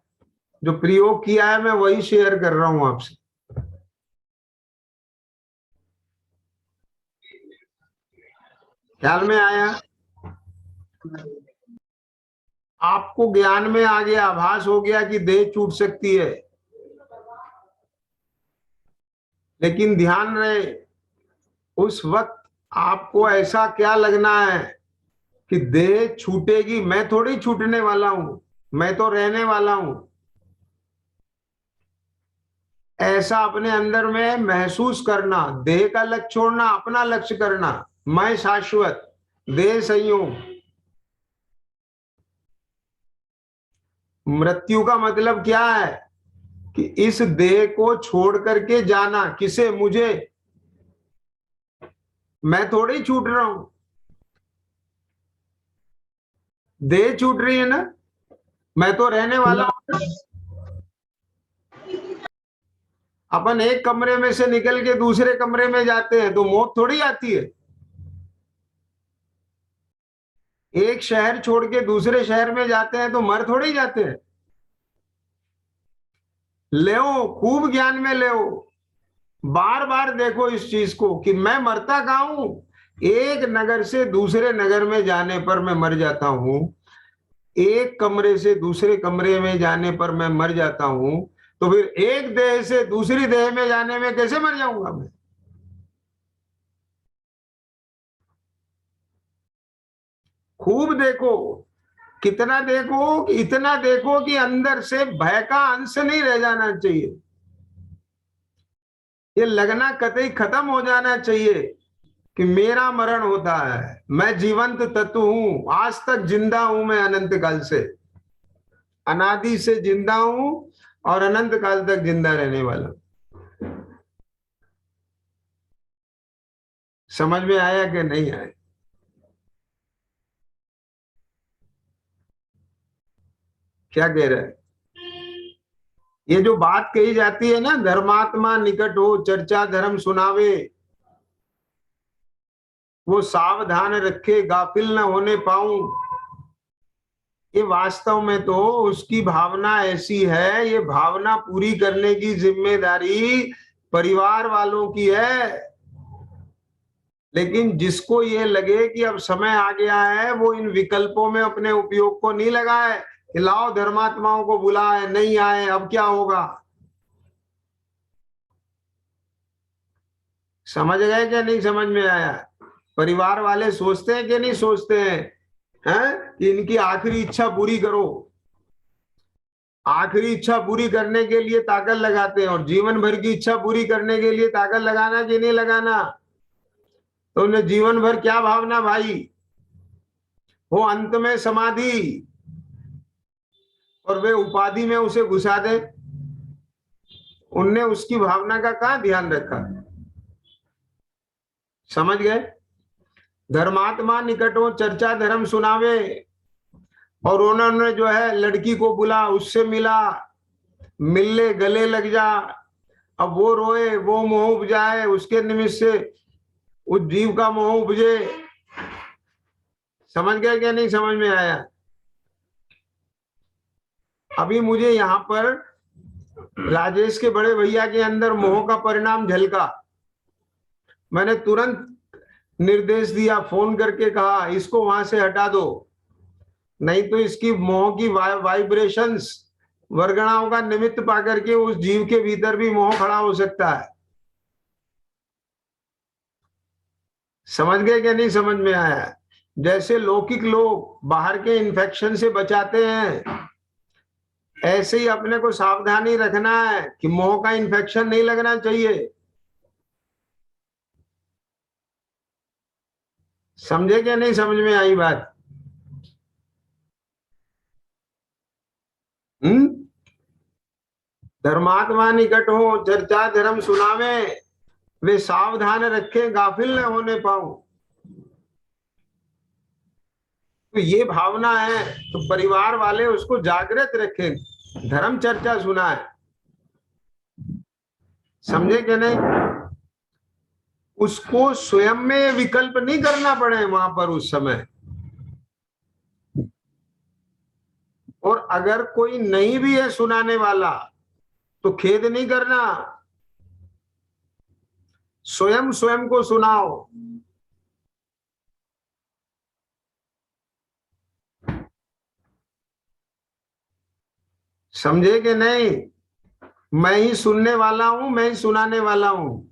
जो प्रयोग किया है मैं वही शेयर कर रहा हूं आपसे। ख्याल में आया? आपको ज्ञान में आ गया, आभास हो गया कि देह छूट सकती है, लेकिन ध्यान रहे उस वक्त आपको ऐसा क्या लगना है कि देह छूटेगी, मैं थोड़ी छूटने वाला हूं, मैं तो रहने वाला हूं। ऐसा अपने अंदर में महसूस करना, देह का लक्ष्य छोड़ना, अपना लक्ष्य करना, मैं शाश्वत, देह संयोग। मृत्यु का मतलब क्या है कि इस देह को छोड़ करके जाना। किसे? मुझे। मैं थोड़ी छूट रहा हूं, देह छूट रही है ना, मैं तो रहने वाला हूं। अपन एक कमरे में से निकल के दूसरे कमरे में जाते हैं तो मौत थोड़ी आती है। एक शहर छोड़ के दूसरे शहर में जाते हैं तो मर थोड़ी जाते हैं। ले खूब ज्ञान में ले, बार बार देखो इस चीज को कि मैं मरता कहाँ हूं। एक नगर से दूसरे नगर में जाने पर मैं मर जाता हूं, एक कमरे से दूसरे कमरे में जाने पर मैं मर जाता हूं, तो फिर एक देह से दूसरी देह में जाने में कैसे मर जाऊंगा मैं? खूब देखो, कितना देखो, इतना देखो कि अंदर से भय का अंश नहीं रह जाना चाहिए। ये लगना कतई खत्म हो जाना चाहिए कि मेरा मरण होता है, मैं जीवंत तत्व हूं, आज तक जिंदा हूं, मैं अनंत काल से, अनादि से जिंदा हूं और अनंत काल तक जिंदा रहने वाला। समझ में आया कि नहीं आया? क्या कह रहे हैं? ये जो बात कही जाती है ना, धर्मात्मा निकट हो चर्चा धर्म सुनावे, वो सावधान रखे गाफिल न होने पाऊं, ये वास्तव में तो उसकी भावना ऐसी है। ये भावना पूरी करने की जिम्मेदारी परिवार वालों की है। लेकिन जिसको ये लगे कि अब समय आ गया है, वो इन विकल्पों में अपने उपयोग को नहीं लगाए कि लाओ धर्मात्माओं को बुलाए, नहीं आए अब क्या होगा। समझ गए क्या? नहीं समझ में आया? परिवार वाले सोचते हैं कि नहीं सोचते हैं, कि इनकी आखिरी इच्छा पूरी करो। आखिरी इच्छा पूरी करने के लिए ताकत लगाते हैं, और जीवन भर की इच्छा पूरी करने के लिए ताकत लगाना कि नहीं लगाना? तो उन्हें जीवन भर क्या भावना भाई? वो अंत में समाधि, और वे उपाधि में उसे घुसा दे। उनने उसकी भावना का कहाँ ध्यान रखा? समझ गए? धर्मात्मा निकट हो चर्चा धर्म सुनावे, और उन्होंने जो है लड़की को बुला, उससे मिला, मिलने गले लग जा। अब वो रोए, वो मोह उपजाए, उसके निमित्त से उस जीव का मोह उपजे। समझ गए क्या? नहीं समझ में आया? अभी मुझे यहाँ पर राजेश के बड़े भैया के अंदर मोह का परिणाम झलका। मैंने तुरंत निर्देश दिया, फोन करके कहा इसको वहां से हटा दो, नहीं तो इसकी मोह की वाइब्रेशंस, वर्गणाओं का निमित्त पाकर के उस जीव के भीतर भी मोह खड़ा हो सकता है। समझ गए क्या? नहीं समझ में आया? जैसे लौकिक लोग बाहर के इन्फेक्शन से बचाते हैं, ऐसे ही अपने को सावधानी रखना है कि मुंह का इन्फेक्शन नहीं लगना चाहिए। समझे क्या नहीं समझ में आई बात? धर्मात्मा निकट हो, चर्चा धर्म सुनावे, वे सावधान रखे, गाफिल न होने पाऊं। तो ये भावना है, तो परिवार वाले उसको जागृत रखें, धर्म चर्चा सुनाए। समझे क्या नहीं? उसको स्वयं में विकल्प नहीं करना पड़े वहां पर उस समय। और अगर कोई नहीं भी है सुनाने वाला तो खेद नहीं करना, स्वयं स्वयं को सुनाओ। समझे कि नहीं? मैं ही सुनने वाला हूं, मैं ही सुनाने वाला हूं।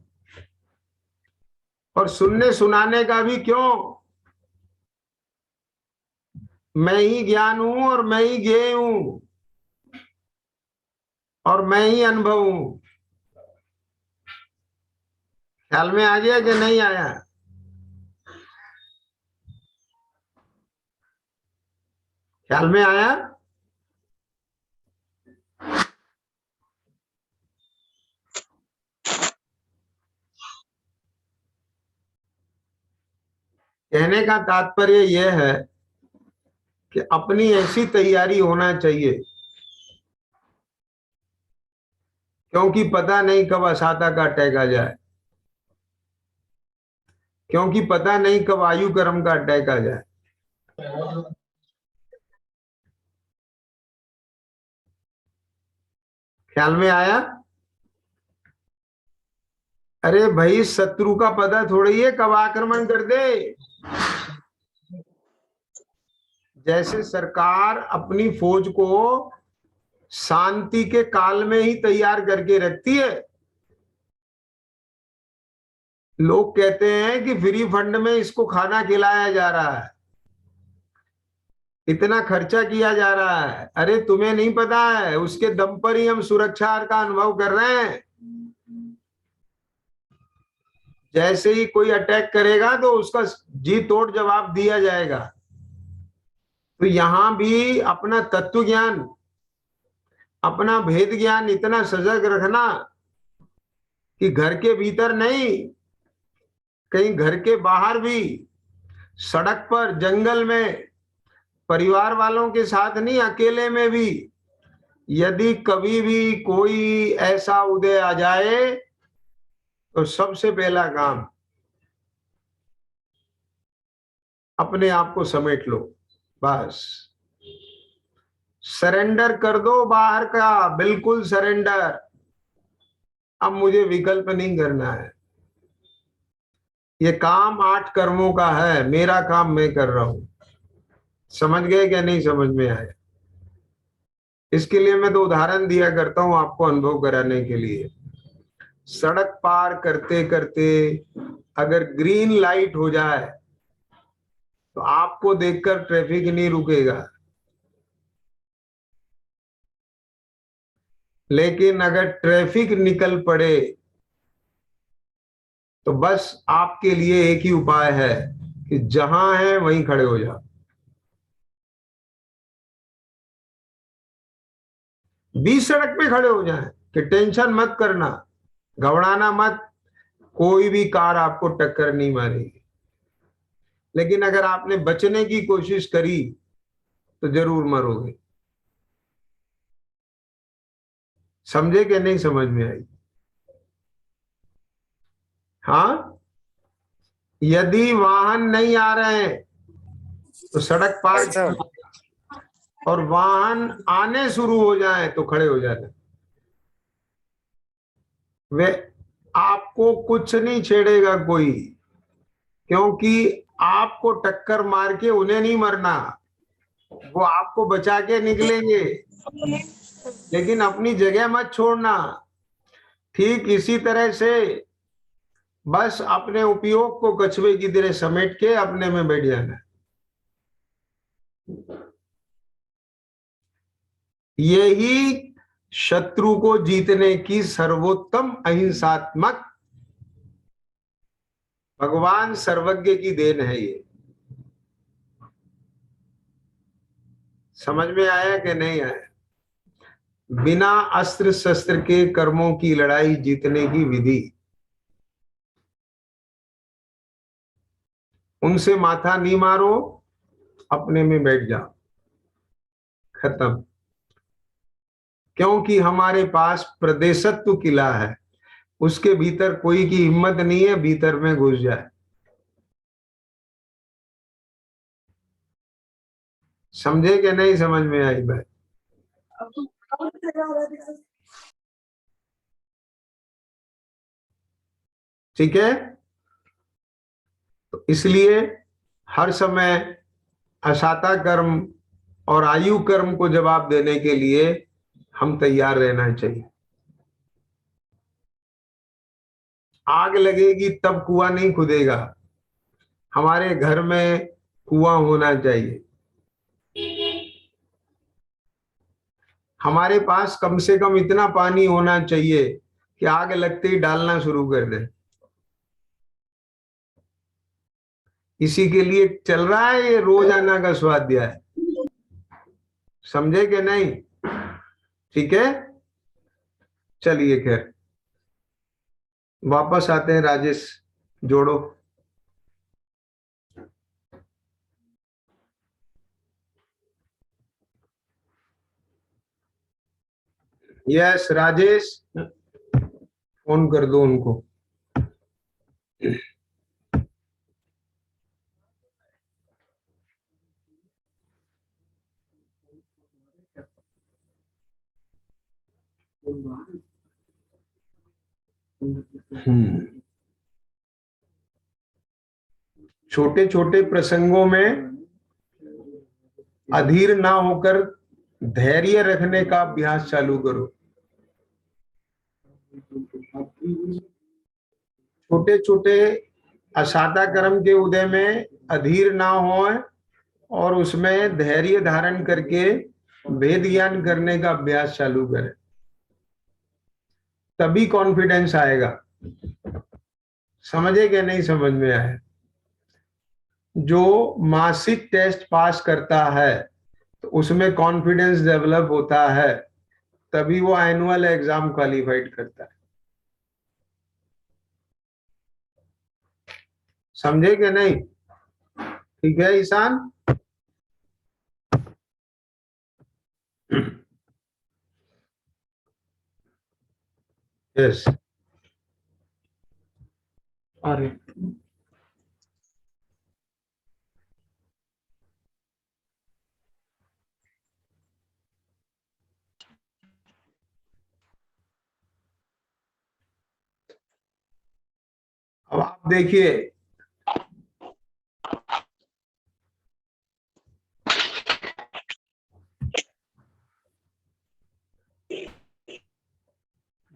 और सुनने सुनाने का भी क्यों? मैं ही ज्ञान हूं और मैं ही ज्ञेय हूं और मैं ही अनुभव हूं। ख्याल में आ गया कि नहीं आया? ख्याल में आया? कहने का तात्पर्य यह है कि अपनी ऐसी तैयारी होना चाहिए, क्योंकि पता नहीं कब असाता का अटैक आ जाए, क्योंकि पता नहीं कब आयु कर्म का अटैक आ जाए। ख्याल में आया? अरे भाई, शत्रु का पता थोड़ी है कब आक्रमण कर दे। जैसे सरकार अपनी फौज को शांति के काल में ही तैयार करके रखती है। लोग कहते हैं कि फ्री फंड में इसको खाना खिलाया जा रहा है, इतना खर्चा किया जा रहा है। अरे तुम्हें नहीं पता है, उसके दम पर ही हम सुरक्षा का अनुभव कर रहे हैं। जैसे ही कोई अटैक करेगा तो उसका जी तोड़ जवाब दिया जाएगा। तो यहां भी अपना तत्व ज्ञान, अपना भेद ज्ञान इतना सजग रखना कि घर के भीतर नहीं, कहीं घर के बाहर भी, सड़क पर, जंगल में, परिवार वालों के साथ नहीं, अकेले में भी, यदि कभी भी कोई ऐसा उदय आ जाए तो सबसे पहला काम अपने आप को समेट लो। बस सरेंडर कर दो बाहर का, बिल्कुल सरेंडर। अब मुझे विकल्प नहीं करना है, ये काम 8 कर्मों का है, मेरा काम मैं कर रहा हूं। समझ गए क्या नहीं समझ में आया? इसके लिए मैं तो उदाहरण दिया करता हूं आपको अनुभव कराने के लिए। सड़क पार करते करते अगर ग्रीन लाइट हो जाए तो आपको देखकर ट्रैफिक नहीं रुकेगा, लेकिन अगर ट्रैफिक निकल पड़े तो बस आपके लिए एक ही उपाय है कि जहां है वहीं खड़े हो जाओ। बीच सड़क पे खड़े हो जाएं कि टेंशन मत करना, घबराना मत, कोई भी कार आपको टक्कर नहीं मारेगी। लेकिन अगर आपने बचने की कोशिश करी तो जरूर मरोगे। समझे कि नहीं समझ में आई? हाँ, यदि वाहन नहीं आ रहे हैं तो सड़क पार, और वाहन आने शुरू हो जाए तो खड़े हो जाते। वे आपको कुछ नहीं छेड़ेगा कोई, क्योंकि आपको टक्कर मार के उन्हें नहीं मरना, वो आपको बचा के निकलेंगे, लेकिन अपनी जगह मत छोड़ना। ठीक इसी तरह से बस अपने उपयोग को कछुए की तरह समेट के अपने में बैठ जाना। यही शत्रु को जीतने की सर्वोत्तम अहिंसात्मक भगवान सर्वज्ञ की देन है। ये समझ में आया कि नहीं आया? बिना अस्त्र शस्त्र के कर्मों की लड़ाई जीतने की विधि। उनसे माथा नहीं मारो, अपने में बैठ जाओ, खत्म। क्योंकि हमारे पास प्रदेशत्व किला है, उसके भीतर कोई की हिम्मत नहीं है भीतर में घुस जाए। समझे कि नहीं समझ में आई बात? ठीक है, तो इसलिए हर समय असाता कर्म और आयु कर्म को जवाब देने के लिए हम तैयार रहना चाहिए। आग लगेगी तब कुआं नहीं खुदेगा, हमारे घर में कुआं होना चाहिए। हमारे पास कम से कम इतना पानी होना चाहिए कि आग लगते ही डालना शुरू कर दे। इसी के लिए चल रहा है ये रोजाना का स्वाध्याय। समझे कि नहीं? ठीक है, चलिए खैर वापस आते हैं। राजेश जोड़ो। यस राजेश, फोन कर दो उनको। छोटे छोटे प्रसंगों में अधीर ना होकर धैर्य रखने का अभ्यास चालू करो। छोटे छोटे असादा कर्म के उदय में अधीर ना हो और उसमें धैर्य धारण करके वेद ज्ञान करने का अभ्यास चालू करें, तभी कॉन्फिडेंस आएगा। समझे कि नहीं समझ में आया? जो मासिक टेस्ट पास करता है तो उसमें कॉन्फिडेंस डेवलप होता है, तभी वो एनुअल एग्जाम क्वालिफाइड करता है। समझे कि नहीं? ठीक है ईशान। यस अरे अब आप देखिए,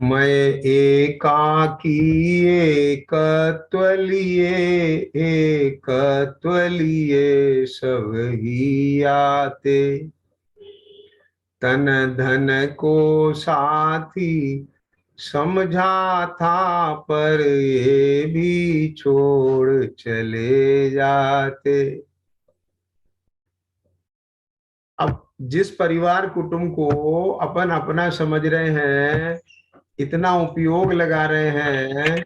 मैं एकाकी एकत्व लिए सब ही आते, तन धन को साथी समझा था पर ये भी छोड़ चले जाते। अब जिस परिवार कुटुंब को अपन अपना समझ रहे हैं, इतना उपयोग लगा रहे हैं,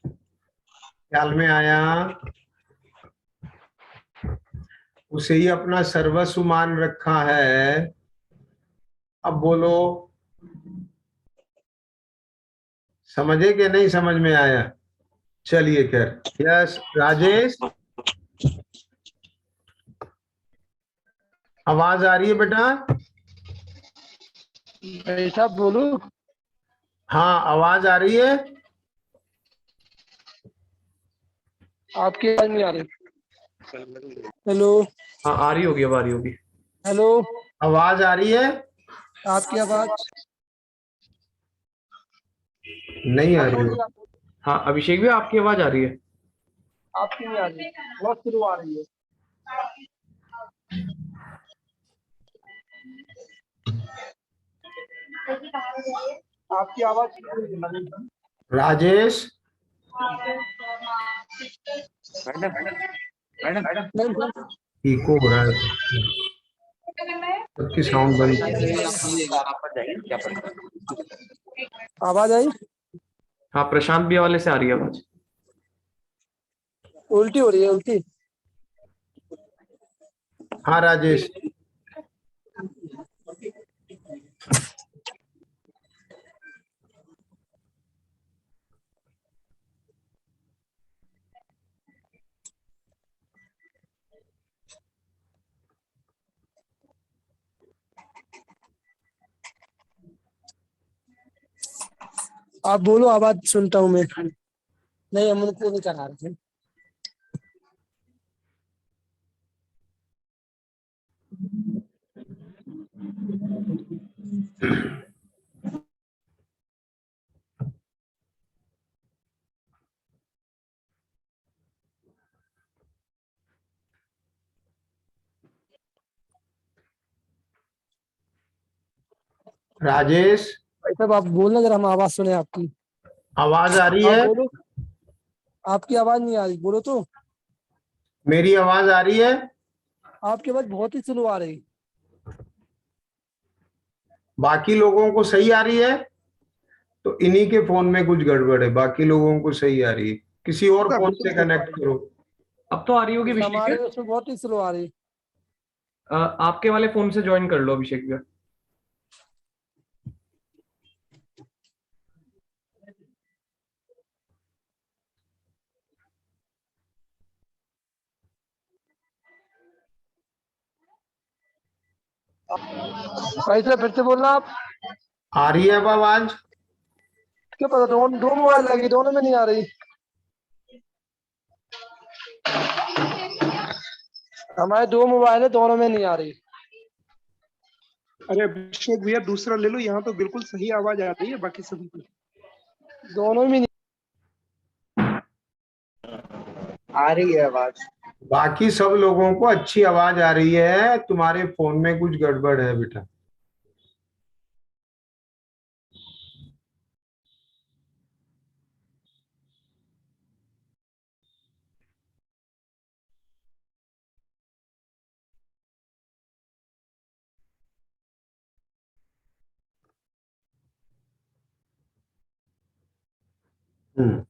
ख्याल में आया, उसे ही अपना सर्वस्व मान रखा है। अब बोलो समझे कि नहीं समझ में आया? चलिए खैर। यस राजेश, आवाज आ रही है बेटा? ऐसा बोलू? हाँ आवाज आ रही है। आपकी आवाज नहीं आ रही। हेलो। हाँ आ रही होगी, अब आ रही होगी। हेलो, आवाज आ रही है? आपकी आवाज नहीं आ रही है। हाँ अभिषेक भी आपकी आवाज आ रही है। आपकी नहीं आ रही, बहुत शुरू आ रही है। आपकी आवाज राजेश, मैडम इको हो रहा है, सबकी साउंड बंद। आवाज आई? हाँ, प्रशांत भैया वाले से आ रही है आवाज। उल्टी हो रही है, उल्टी। हाँ राजेश, आप बोलो, आवाज सुनता हूँ मैं। नहीं, हम उनको नहीं करा रहे थे। राजेश भाई साहब आप बोलना जरा, हम आवाज सुने आपकी। आवाज आ रही आप है? बोलो, आपकी आवाज नहीं आ रही, बोलो तो। मेरी आवाज आ रही है? आपकी आवाज बहुत ही स्लो आ रही। बाकी लोगों को सही आ रही है? तो इन्हीं के फोन में कुछ गड़बड़ है, बाकी लोगों को सही आ रही है। किसी और फोन से कनेक्ट करो। अब तो आ रही होगी अभिषेक हमारे भैया। उसमें बहुत ही स्लो आ रही। आपके वाले फोन से ज्वाइन कर लो अभिषेक भैया। भाई साहब फिर से बोलना आप। आ रही है अब आवाज? क्या पता, दो मोबाइल लगी, दोनों में नहीं आ रही। हमारे 2 मोबाइल है, दोनों में नहीं आ रही। अरे अभिषेक भैया दूसरा ले लो, यहाँ तो बिल्कुल सही आवाज आ रही है बाकी सभी की। दोनों में नहीं आ रही है आवाज। बाकी सब लोगों को अच्छी आवाज आ रही है, तुम्हारे फोन में कुछ गड़बड़ है बेटा। हम्म,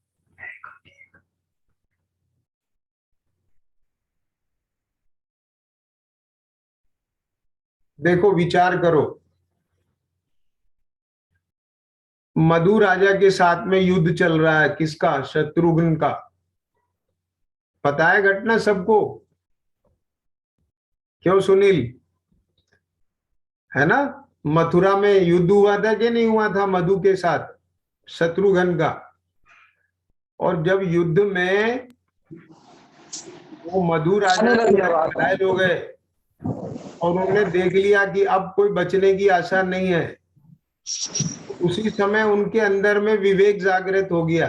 देखो विचार करो, मधु राजा के साथ में युद्ध चल रहा है, किसका? शत्रुघ्न का। पता है घटना सबको? क्यों सुनील, है ना? मथुरा में युद्ध हुआ था कि नहीं हुआ था मधु के साथ, शत्रुघ्न का। और जब युद्ध में वो मधु राजा घायल हो गए और उन्होंने देख लिया कि अब कोई बचने की आशा नहीं है, उसी समय उनके अंदर में विवेक जागृत हो गया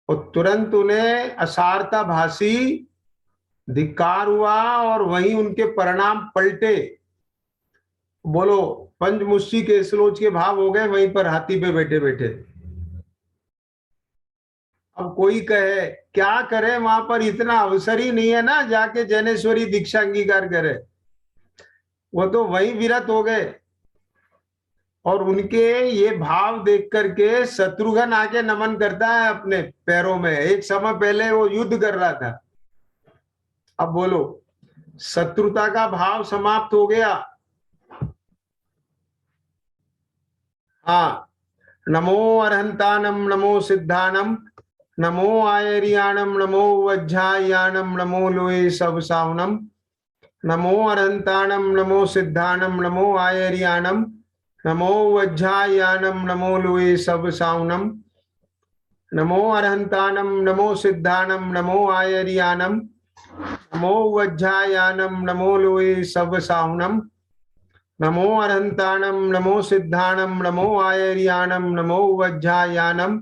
और तुरंत उन्हें असारता भाषी धिक्कार हुआ और वहीं उनके परिणाम पलटे। बोलो, पंचमुष्टि के श्लोच के भाव हो गए वहीं पर हाथी पे बैठे बैठे। अब कोई कहे क्या करे, वहां पर इतना अवसर ही नहीं है ना जाके जैनेश्वरी दीक्षा अंगीकार करे। वो तो वहीं विरत हो गए और उनके ये भाव देख करके शत्रुघ्न आके नमन करता है अपने पैरों में। एक समय पहले वो युद्ध कर रहा था, अब बोलो शत्रुता का भाव समाप्त हो गया। हाँ, नमो अरहंतानम नमो सिद्धानम नमो आयरियाणम नमो वज्झायाणम नमो लोए सब सावनम नमो अरहंतानम नमो सिद्धानम नमो आयरियाणम नमो वज्झायाणम नमो लोए सब सावनम नमो अरहंतानम नमो सिद्धानम नमो आयरियाणम नमो वज्झायाणम नमो लोए सब सावनम नमो अरहंतानम नमो सिद्धानम नमो आयरियाणम नमो वज्झायाणम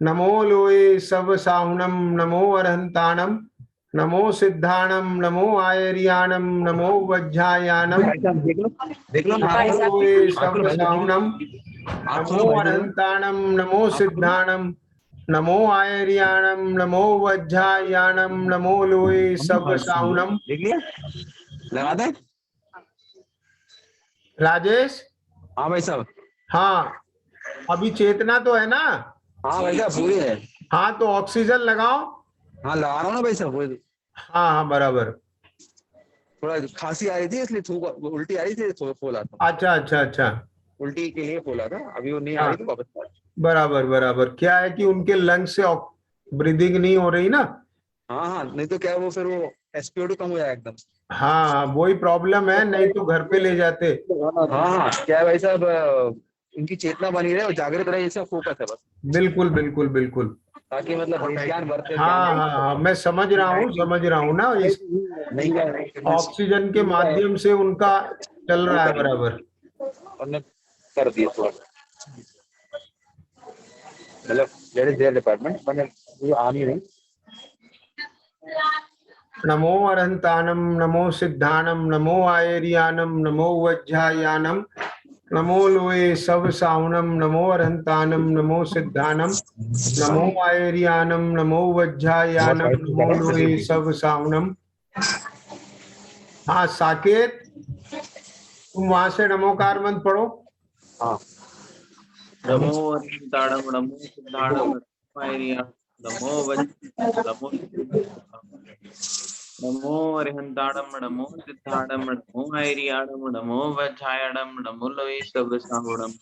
नमो लोए सब साहुनम नमो अरहंतानम नमो सिद्धाणम, नमो आयर्याणम, नमो वज्रायाणम, देख लो नमो लोए सव्यसाहुणम, नमो अनंताणम, नमो सिद्धाणम, नमो आयर्याणम, नमो वज्रायाणम, नमो लोए सव्यसाहुणम। देख लिया, लगा दे। राजेश, हाँ भाई साहब। हाँ अभी चेतना तो है ना? हाँ भाई साहब पूरी है। हाँ तो ऑक्सीजन लगाओ। हाँ लगा रहा हूँ ना भाई साहब। हाँ हाँ बराबर। थोड़ा खांसी आ रही थी इसलिए थूक, उल्टी आ रही थी तो खोला था। अच्छा अच्छा अच्छा। उल्टी के लिए खोला था, अभी वो नहीं आ हाँ रही तो वापस। बराबर बराबर। क्या है कि उनके लंग्स से ब्रीदिंग नहीं हो रही ना। हाँ हाँ, नहीं तो क्या वो फिर वो SpO2 कम हो जाएगा एकदम। हाँ वही प्रॉब्लम है, नहीं तो घर पे ले जाते। हाँ हाँ, क्या है भाई साहब, इनकी चेतना बनी रहे और जागृत रहे, इसका फोकस है बस। बिल्कुल बिल्कुल बिल्कुल। ताकि मतलब ज्ञान बढ़ते। हाँ हाँ हाँ मैं समझ रहा हूँ ना। इस ऑक्सीजन के माध्यम से उनका चल रहा है बराबर। हमने कर दिया थोड़ा, मतलब देयर इज देयर डिपार्टमेंट, मैंने ये आ नहीं रही। नमो अरहंतानम, नमो सिद्धानम, नमो आयर्यानम, नमो वज्रायानम, नमो लोए सव्यसाहुणम, नमो अरहंतानम, नमो सिद्धानम, नमो आयर्यानम, नमो वज्रायानम, नमो लोए सव्यसाहुणम। हाँ साकेत, तुम वहां से नमोकार मंत्र पढ़ो। हाँ। नमो अरिहंताणम, नमो सिद्धाणम, नमो आयर्याणम, नमो नमो नमो अरिहंताणम, नमो सिद्धाणम, नमो आयर्याणम, नमो वज्रायाणम, नमो लोए सव्यसाहुणम।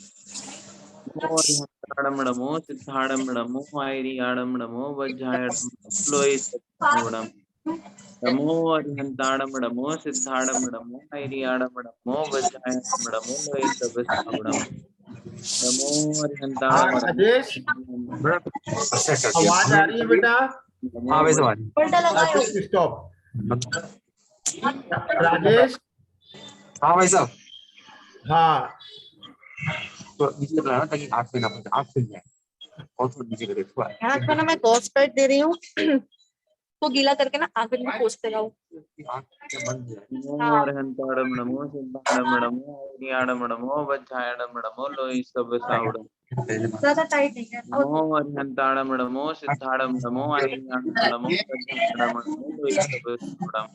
नमो अरिहंताणम, नमो सिद्धाणम, नमो आयर्याणम, नमो वज्रायाणम, नमो लोए सव्यसाहुणम। नमो अरिहंताणम, नमो सिद्धाणम, नमो आयर्याणम, नमो वज्रायाणम, नमो लोए सव्यसाहुणम। नमो हाँ अरिहंताणम, राजेश, आवाज आ रही है बेटा? हाँ भाई साहब। स्टॉप। राजेश, हाँ भाई साहब। हाँ तो नीचे लगाना ताकि आँख पे ना पड़े, आँख खुल जाए और थोड़ा नीचे करे थोड़ा। हाथ में ना मैं गॉस पैड दे रही हूँ तो गीला करके ना आंख में पोंछते रहो। नमो अरिहंताणम, नमो सिद्धाणम, नमो आयर्याणम, नमो वज्रायाणम, नमो लोए सव्यसाहुणम। ज्यादा टाइट नहीं है। नमो अरिहंताणम, नमो सिद्धाणम, नमो आयर्याणम, नमो वज्रायाणम, नमो लोए सव्यसाहुणम।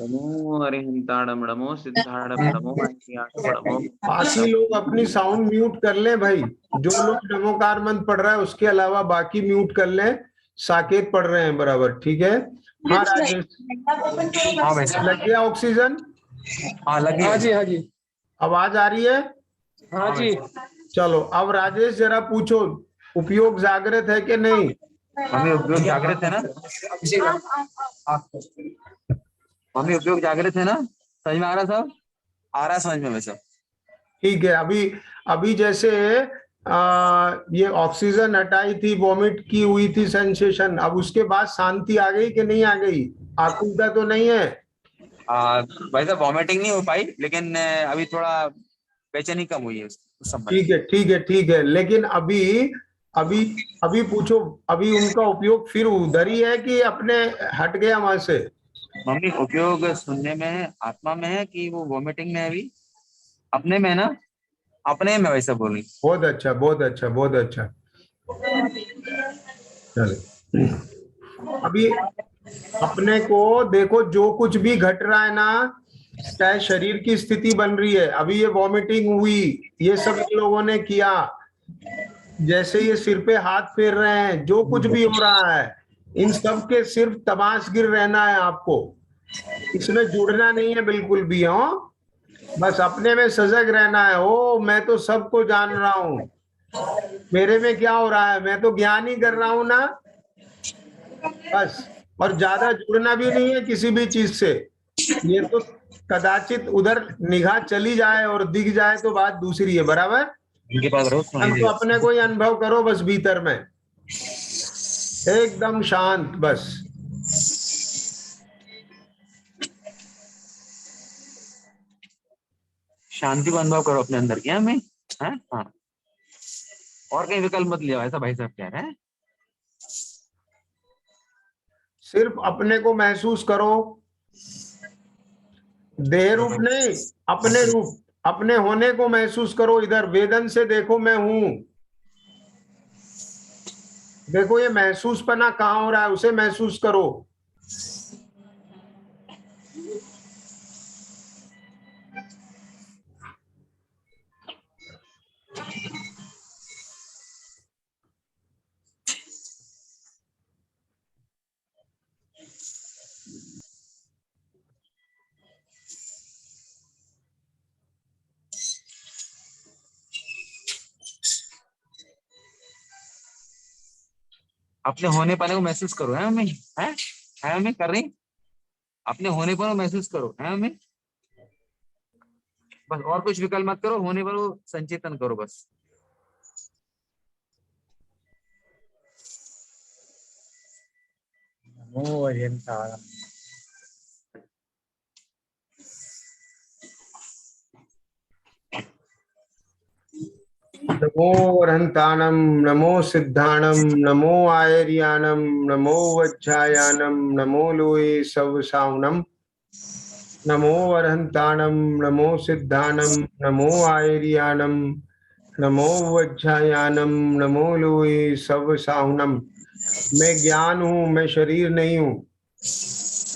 नमो अरिहंताणम, नमो सिद्धाणम, नमो आयर्याणम, नमो बाकी लोग अपनी साउंड म्यूट कर लें भाई। जो लोग नमोकार मंत्र पढ़ रहा है उसके अलावा बाकी म्यूट कर लें। साकेत पढ़ रहे हैं बराबर, ठीक है। हाँ राजेश, हाँ भाई साहब। लग गया ऑक्सीजन? हाँ लग गया। हाँ जी हाँ जी आवाज आ रही है? हाँ जी। चलो अब राजेश जरा पूछो, उपयोग जागृत है कि नहीं? मम्मी उपयोग जागृत है ना? मम्मी उपयोग जागृत है ना? समझ में आ रहा साहब? आ रहा है समझ में वैसे। ठीक है। अभी अभी जैसे ये ऑक्सीजन हटाई थी, वॉमिट की हुई थी सेंसेशन, अब उसके बाद शांति आ गई कि नहीं आ गई? आकुलता तो नहीं है? भाई साहब वॉमिटिंग नहीं हो पाई, लेकिन अभी थोड़ा बेचैनी कम हुई है उस समय। ठीक है ठीक है ठीक है। लेकिन अभी अभी अभी पूछो, अभी उनका उपयोग फिर उधर ही है कि अपने हट गया वहां से? मम्मी उपयोग सुनने में है, आत्मा में है कि वो वॉमिटिंग में है? अभी अपने में ना, अपने में वैसा बोल रही। बहुत अच्छा बहुत अच्छा बहुत अच्छा। चलो अभी अपने को देखो, जो कुछ भी घट रहा है ना, चाहे शरीर की स्थिति बन रही है, अभी ये वॉमिटिंग हुई, ये सब इन लोगों ने किया, जैसे ये सिर पे हाथ फेर रहे हैं, जो कुछ भी हो रहा है, इन सब के सिर्फ तमाशगिर रहना है आपको। इसमें जुड़ना नहीं है बिल्कुल भी। हो बस अपने में सजग रहना है। ओ मैं तो सबको जान रहा हूं, मेरे में क्या हो रहा है, मैं तो ज्ञान ही कर रहा हूं ना, बस। और ज्यादा जुड़ना भी नहीं है किसी भी चीज से। ये तो कदाचित उधर निगाह चली जाए और दिख जाए तो बात दूसरी है, बराबर। इनके पास रोज हम तो अपने को ही अनुभव करो बस, भीतर में एकदम शांत बस। शांति को अनुभव करो अपने अंदर। क्या मैं हाँ हाँ, और कहीं विकल्प मत लिया, ऐसा भाई साहब कह रहे हैं। सिर्फ अपने को महसूस करो, देह रूप नहीं, अपने रूप, अपने होने को महसूस करो। इधर वेदन से देखो, मैं हूं। देखो ये महसूस पना कहाँ हो रहा है, उसे महसूस करो। अपने होने पाने को महसूस करो, है मम्मी? है मम्मी? कर रही? अपने होने पर महसूस करो, है मम्मी? बस और कुछ विकल्प मत करो, होने पर वो संचेतन करो बस। नमो अरिहंताणम। नमो अरहंताणम, नमो सिद्धाणम, नमो आयर्याणम, नमो वज्रायाणम, नमो लोए सवसावनम। नमो अरहंताणम, नमो सिद्धाणम, नमो आयर्याणम, नमो वज्रायाणम, नमो लोए सवसावनम। मैं ज्ञान हूं, मैं शरीर नहीं हूं।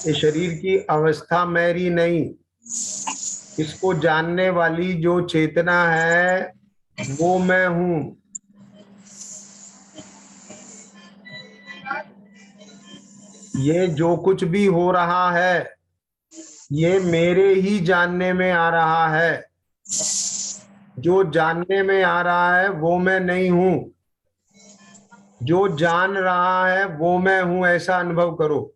ये शरीर की अवस्था मेरी नहीं। इसको जानने वाली जो चेतना है वो मैं हूं। ये जो कुछ भी हो रहा है ये मेरे ही जानने में आ रहा है। जो जानने में आ रहा है वो मैं नहीं हूं। जो जान रहा है वो मैं हूं, ऐसा अनुभव करो।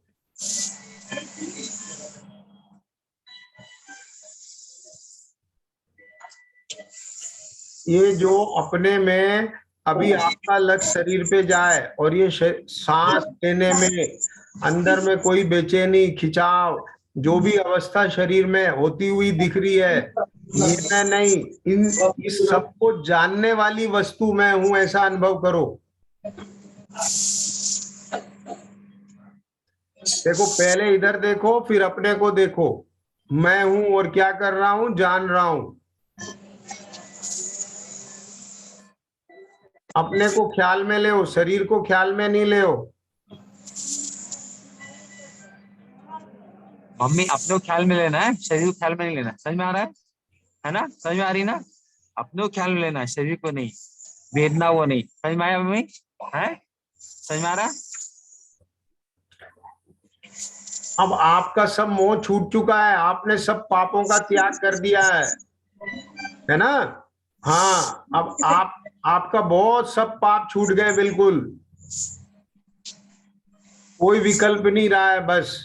ये जो अपने में अभी आपका लक्ष्य शरीर पे जाए और ये सांस लेने में अंदर में कोई बेचैनी, खिंचाव, जो भी अवस्था शरीर में होती हुई दिख रही है, ये मैं नहीं, इस सबको जानने वाली वस्तु मैं हूं, ऐसा अनुभव करो। देखो पहले इधर देखो, फिर अपने को देखो। मैं हूं और क्या कर रहा हूं, जान रहा हूं। अपने को ख्याल में ले, शरीर को ख्याल में नहीं ले। मम्मी अपने को ख्याल में लेना है, शरीर को ख्याल में नहीं लेना। समझ में आ रहा है ना? समझ में आ रही ना? अपने को ख्याल में लेना है, शरीर को नहीं। वेदना वो नहीं। समझ में आया मम्मी? है? समझ में आ रहा? अब आपका सब मोह छूट चुका है, आपने सब पापों का त्याग कर दिया है ना? हाँ, अब आपका बहुत सब पाप छूट गए, बिल्कुल कोई विकल्प नहीं रहा है। बस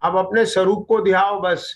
अब अपने स्वरूप को ध्याओ बस।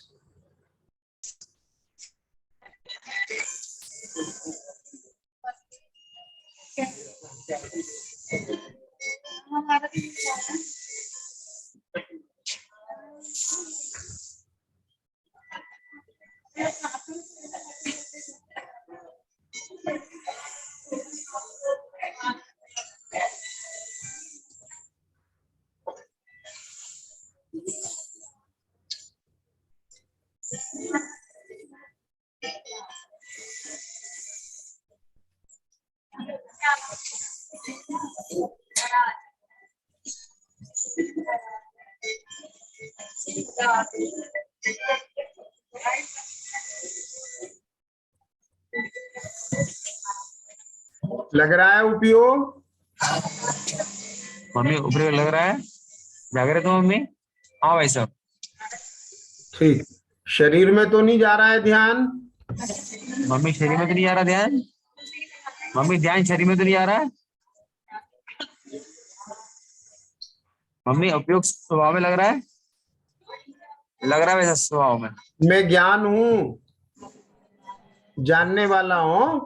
लग रहा है उपयोग? मम्मी उपयोग लग रहा है? जागृत हो मम्मी? हाँ भाई साहब। ठीक। शरीर में तो नहीं जा रहा है ध्यान? मम्मी शरीर में तो नहीं आ रहा ध्यान? मम्मी ध्यान शरीर में तो नहीं आ रहा है? मम्मी उपयोग स्वभाव में लग रहा है? लग रहा है वैसा स्वभाव में? मैं ज्ञान हूं, जानने वाला हूं।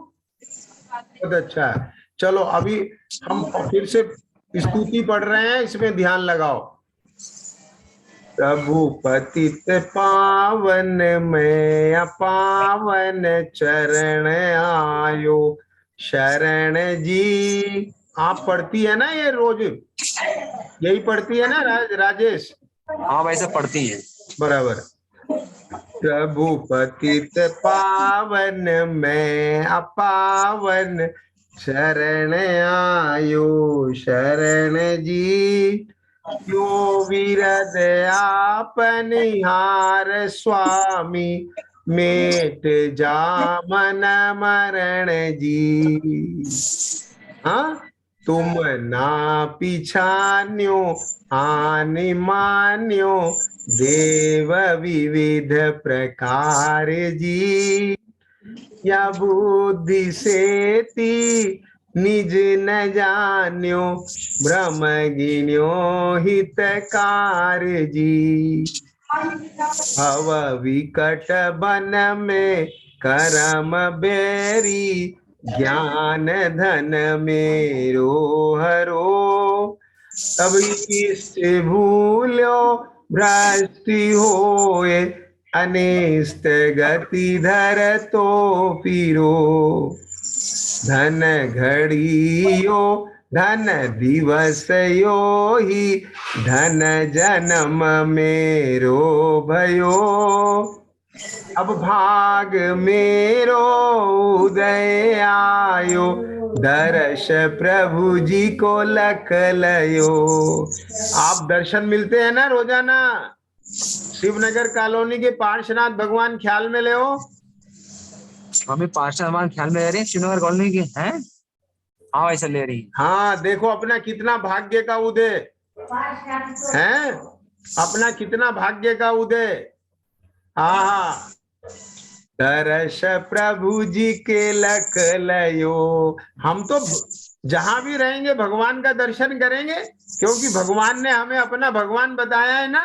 बहुत अच्छा है। चलो अभी हम फिर से स्तुति पढ़ रहे हैं, इसमें ध्यान लगाओ। प्रभु पतित पावन में अपावन चरण आयो, शरण जी। आप पढ़ती है ना ये रोज, यही पढ़ती है ना राजेश? हाँ भाई साहब पढ़ती हैं। बराबर। प्रभु पतित पावन मैं अपावन, शरण आयो शरण जी। क्यों विरद आपन हार स्वामी, मेट जामन मरण जी। हाँ, तुम ना पिछान्यो हानि मान्यो, देव विविध प्रकार जी। या बुद्धि सेती निज न जान्यो, भ्रम गिन्यो हितकार जी। भव विकट बन में करम बेरी, ज्ञान धन मेरो हरो। तभी किससे भूलो भ्रष्टि होए, अनिष्ट गति धर तो पीरो। धन घड़ियो धन दिवस यो ही, धन जन्म मेरो भयो। अब भाग मेरो उदय आयो, दर्श प्रभु जी को लख लयो। आप दर्शन मिलते हैं ना रोजाना? शिवनगर कॉलोनी के पार्श्वनाथ भगवान ख्याल में ले हो? मम्मी पार्षद भगवान ख्याल में ले रही है शिवनगर कॉलोनी की हैं? हाँ ऐसा ले रही। हाँ, देखो अपना कितना भाग्य का उदय है, अपना कितना भाग्य का उदय। हाँ, दर्श प्रभु जी के लख लयो। हम तो जहां भी रहेंगे भगवान का दर्शन करेंगे, क्योंकि भगवान ने हमें अपना भगवान बताया है ना।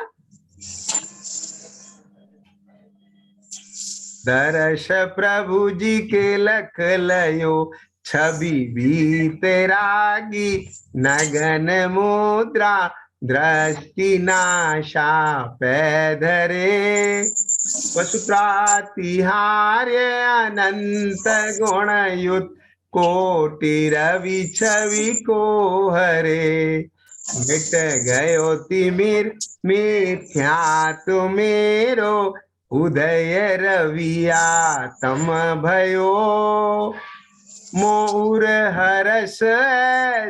दर्श प्रभु जी के लख लयो, छवि भी तेरागी नगन मुद्रा, दृष्टि नाशा पैधरे। पशु प्रातिहार्य अनंत गुणयुत, कोटि रवि छवि को हरे। मिट गयो तिमिर मिथ्या तुमेरो, उदय रविया तम भयो। मोर हरस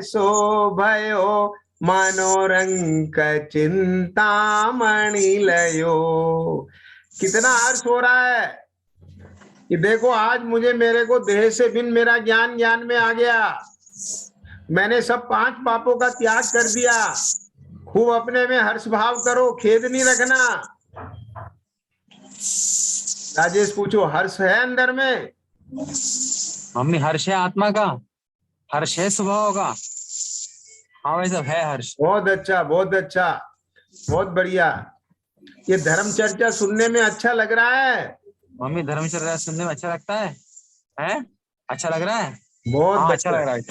सो भयो, मनोरंक चिंतामणि लयो। कितना हर्ष हो रहा है कि देखो आज मुझे मेरे को देह से भिन्न मेरा ज्ञान ज्ञान में आ गया। मैंने सब 5 पापों का त्याग कर दिया। खूब अपने में हर्ष भाव करो, खेद नहीं रखना। राजेश पूछो, हर्ष है अंदर में? मम्मी हर्ष है आत्मा का, हर्ष है स्वभाव का। हाँ भाई साहब है हर्ष। बहुत अच्छा, बहुत अच्छा, बहुत बढ़िया। ये धर्म चर्चा सुनने में अच्छा लग रहा है। मम्मी धर्म चर्चा सुनने में अच्छा लगता है? हैं? अच्छा लग रहा है? बहुत हाँ, अच्छा अच्छा लग रहा है।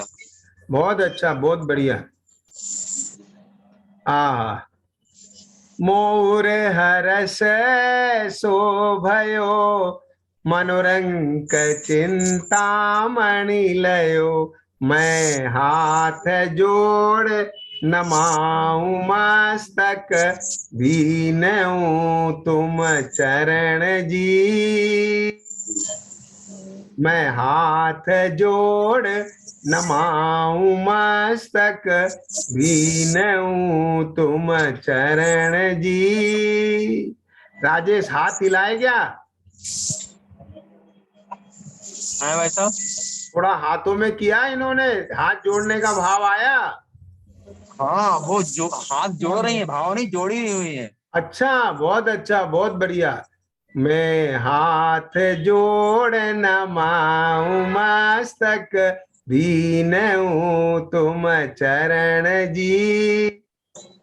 बहुत अच्छा, बहुत बढ़िया। आ मोर हरस सो भयो, मनोरंक चिंतामणि लयो। मैं हाथ जोड़ नमाऊं मस्तक, दीनऊं तुम चरण जी। मैं हाथ जोड़ नमाऊं मस्तक, दीनऊं तुम चरण जी। राजेश हाथ हिलाए क्या? है भाई साहब? थोड़ा हाथों में किया इन्होंने, हाथ जोड़ने का भाव आया? हाँ वो जो हाथ जोड़ रही है, भाव नहीं जोड़ी हुई है। अच्छा, बहुत अच्छा, बहुत बढ़िया। मैं हाथ जोड़ नमाऊं मस्तक, दीनऊं तुम चरण जी।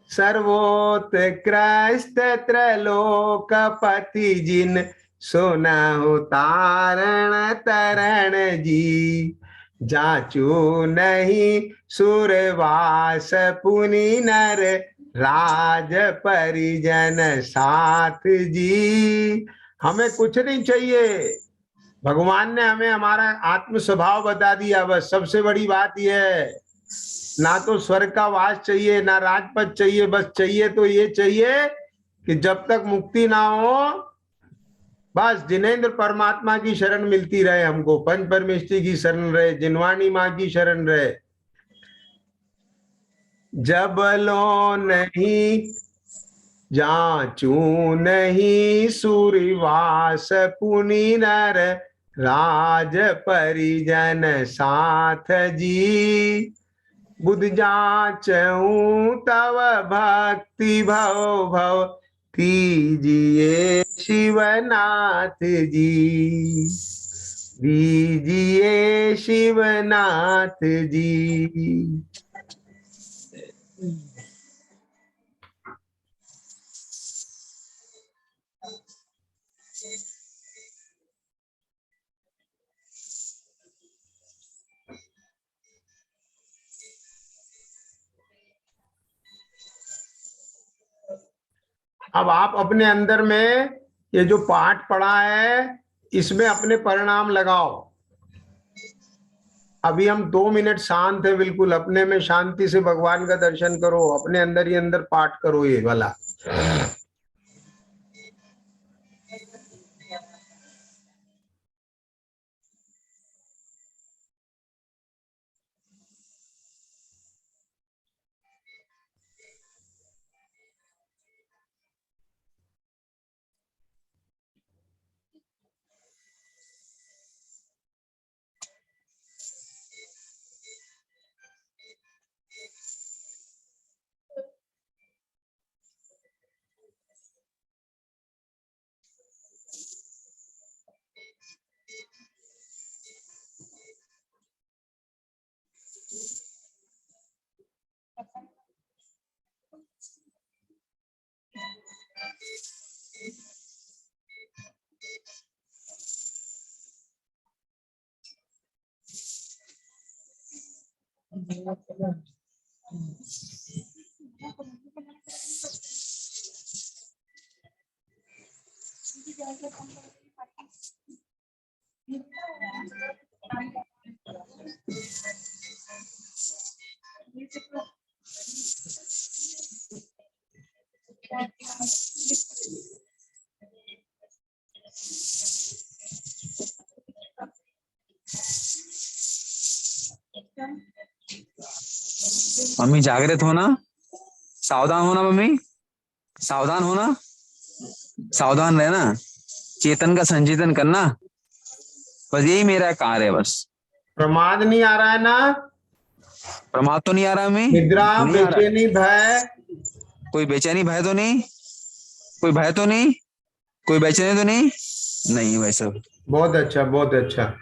सर्वोत्कृष्ट त्रैलोकपति जिन, सुनहु तारण तरण जी। जाचू नहीं सुरवास पुनि नर, राज परिजन साथ जी। हमें कुछ नहीं चाहिए, भगवान ने हमें हमारा आत्म स्वभाव बता दिया, बस सबसे बड़ी बात यह है। ना तो स्वर्ग का वास चाहिए, ना राजपद चाहिए, बस चाहिए तो ये चाहिए कि जब तक मुक्ति ना हो, बस जिनेंद्र परमात्मा की शरण मिलती रहे हमको, पंच परमेष्ठी की शरण रहे, जिनवाणी माँ की शरण रहे। जब लो नहीं जाचू नहीं सूर्यवास पुनि नर राज परिजन साथ जी। बुध जाचूं तव भक्ति भव भव दीजिए शिवनाथ जी, दीजिए शिवनाथ जी। अब आप अपने अंदर में ये जो पाठ पढ़ा है, इसमें अपने परिणाम लगाओ। अभी हम 2 मिनट शांत है, बिल्कुल अपने में शांति से भगवान का दर्शन करो, अपने अंदर ही अंदर पाठ करो ये वाला। मम्मी जागृत होना, सावधान होना मम्मी, सावधान होना, सावधान रहना, चेतन का संचेतन करना, बस यही मेरा कार्य है। बस प्रमाद नहीं आ रहा है ना? प्रमाद तो नहीं आ रहा मम्मी, निद्रा, नहीं आ रहा। बेचैनी, भय? कोई बेचैनी भय तो नहीं, कोई भय तो नहीं, कोई बेचैनी तो नहीं, नहीं भाई साहब। बहुत अच्छा, बहुत अच्छा।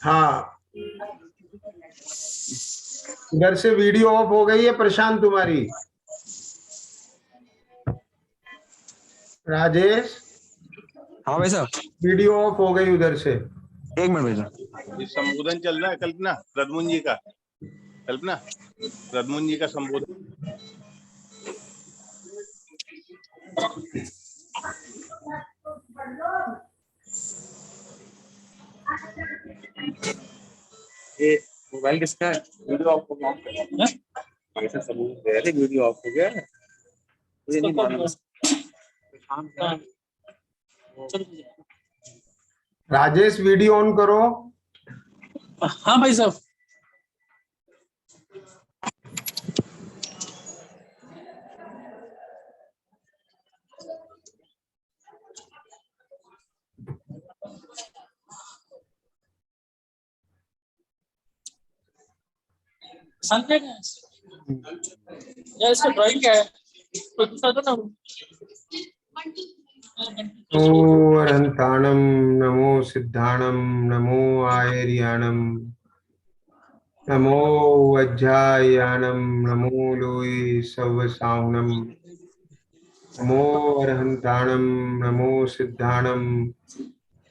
हाँ, इधर से वीडियो ऑफ हो गई है प्रशांत तुम्हारी। राजेश, हाँ भाई साहब, वीडियो ऑफ हो गई उधर से। 1 मिनट भाई साहब। ये संबोधन चल रहा है कल्पना, प्रद्युम्न जी का, कल्पना प्रद्युम्न जी का संबोधन। ये मोबाइल किसका है? वीडियो ऑफ हो गया, ऐसा सबूत है, वीडियो ऑफ हो गया, मुझे नहीं मालूम। राजेश, वीडियो ऑन करो। हाँ भाई साहब। यार इसका ड्राइंग क्या है? अरहंताणं नमो सिद्धाणं नमो आयर्याणं नमो वज्रायाणं नमो लोये सवसाहुणं नमो अरहंताणं नमो सिद्धाणं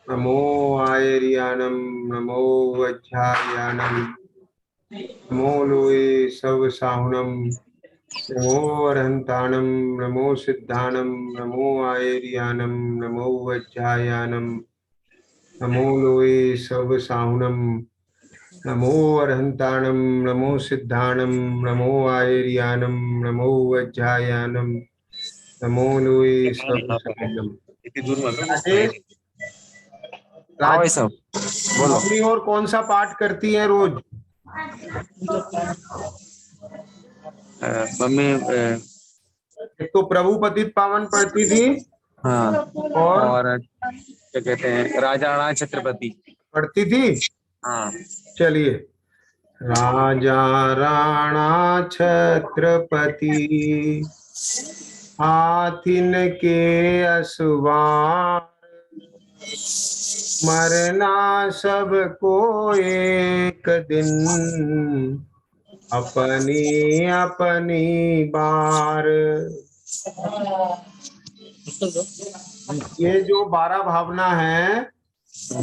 नमो आयर्याणं नमो वज्रायाणं नमो लोये सवसाहुणं नमो अरहंताणं नमो सिद्धाणं नमो आयर्याणं नमो वज्रायाणं नमो लोए सब साहुणम, नमो अरहंताणम, नमो सिद्धाणम, नमो आयर्यानम, नमो वज्रायानम, नमो लोए सब साहुणम। इतनी दूर मत राजेश, हाँ भाई साहब बोलो। मम्मी और कौन सा पाठ करती है रोज? मम्मी एक तो प्रभु पतित पावन पढ़ती थी, हाँ, और और क्या कहते हैं, राजा राणा छत्रपति पढ़ती थी। हाँ। चलिए, राजा राणा छत्रपति, हाथिन के असवार, मरना सबको एक दिन, अपनी अपनी बार। ये जो 12 भावना है,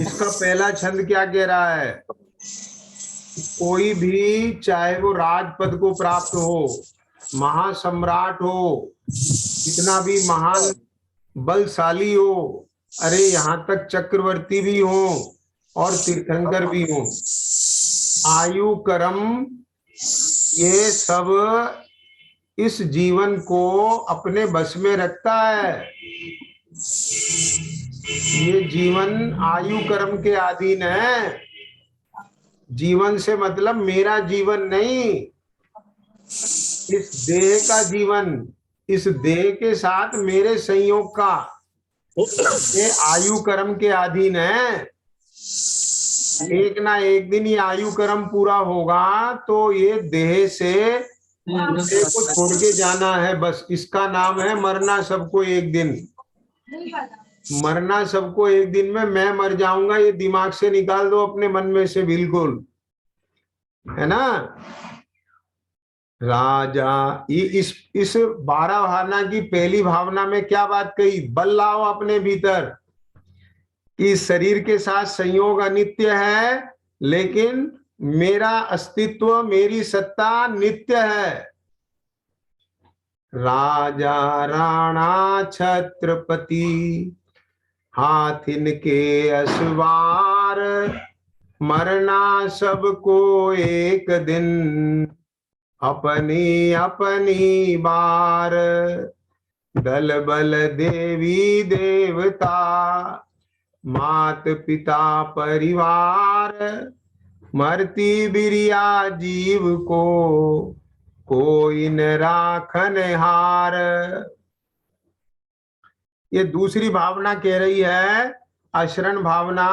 इसका पहला छंद क्या कह रहा है? कोई भी, चाहे वो राजपद को प्राप्त हो, महासम्राट हो, कितना भी महान बलशाली हो, अरे यहाँ तक चक्रवर्ती भी हो और तीर्थंकर भी हो, आयु कर्म ये सब इस जीवन को अपने बस में रखता है। ये जीवन आयु कर्म के अधीन है। जीवन से मतलब मेरा जीवन नहीं, इस देह का जीवन, इस देह के साथ मेरे संयोग का, ये आयु कर्म के अधीन है। एक ना एक दिन ये आयु कर्म पूरा होगा तो ये देह से देह को छोड़ के जाना है, बस। इसका नाम है मरना सबको एक दिन। मरना सबको एक दिन में मैं मर जाऊंगा, ये दिमाग से निकाल दो अपने मन में से, बिल्कुल, है ना। राजा, ये इस 12 भावना की पहली भावना में क्या बात कही? बल लाओ अपने भीतर कि शरीर के साथ संयोग अनित्य है, लेकिन मेरा अस्तित्व, मेरी सत्ता नित्य है। राजा राणा छत्रपति, हाथिन के असवार, मरना सबको एक दिन, अपनी अपनी बार। दल बल देवी देवता, मात पिता परिवार, मरती बिरिया जीव को, कोई न राखन हार। ये दूसरी भावना कह रही है, अशरण भावना,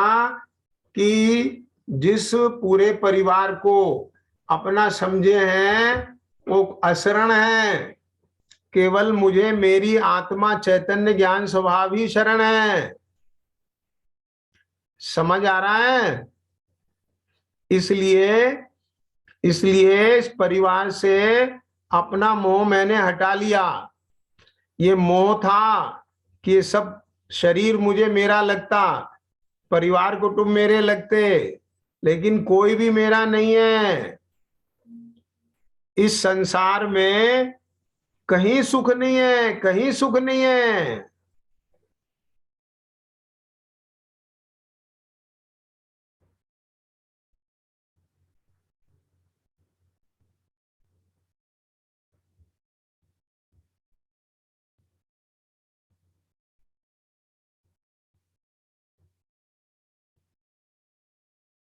कि जिस पूरे परिवार को अपना समझे हैं वो अशरण है, केवल मुझे मेरी आत्मा चैतन्य ज्ञान स्वभाव ही शरण है। समझ आ रहा है? इसलिए इस परिवार से अपना मोह मैंने हटा लिया। ये मोह था कि ये सब शरीर मुझे मेरा लगता, परिवार कुटुंब मेरे लगते, लेकिन कोई भी मेरा नहीं है। इस संसार में कहीं सुख नहीं है, कहीं सुख नहीं है।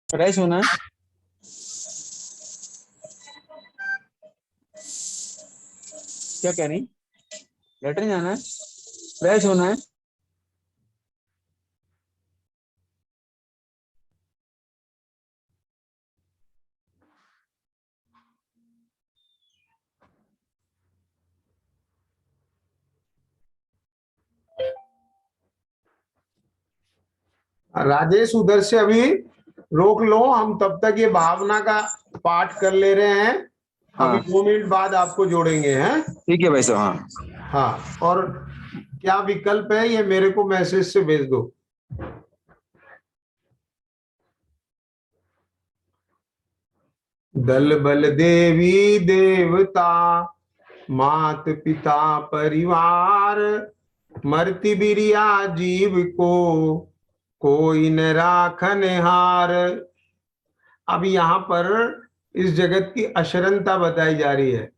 फ्रेश होना है, क्या कह रही? लेटर जाना है, फ्रेश होना है। राजेश, उधर से अभी रोक लो, हम तब तक ये भावना का पाठ कर ले रहे हैं। अभी 2 मिनट बाद आपको जोड़ेंगे, हैं? ठीक है भाई साहब। हाँ हाँ, और क्या विकल्प है ये मेरे को मैसेज से भेज दो। दल बल देवी देवता, मात पिता परिवार, मरती बिरिया जीव को, कोई न राखन हार। अब यहाँ पर इस जगत की अशरनता बताई जा रही है।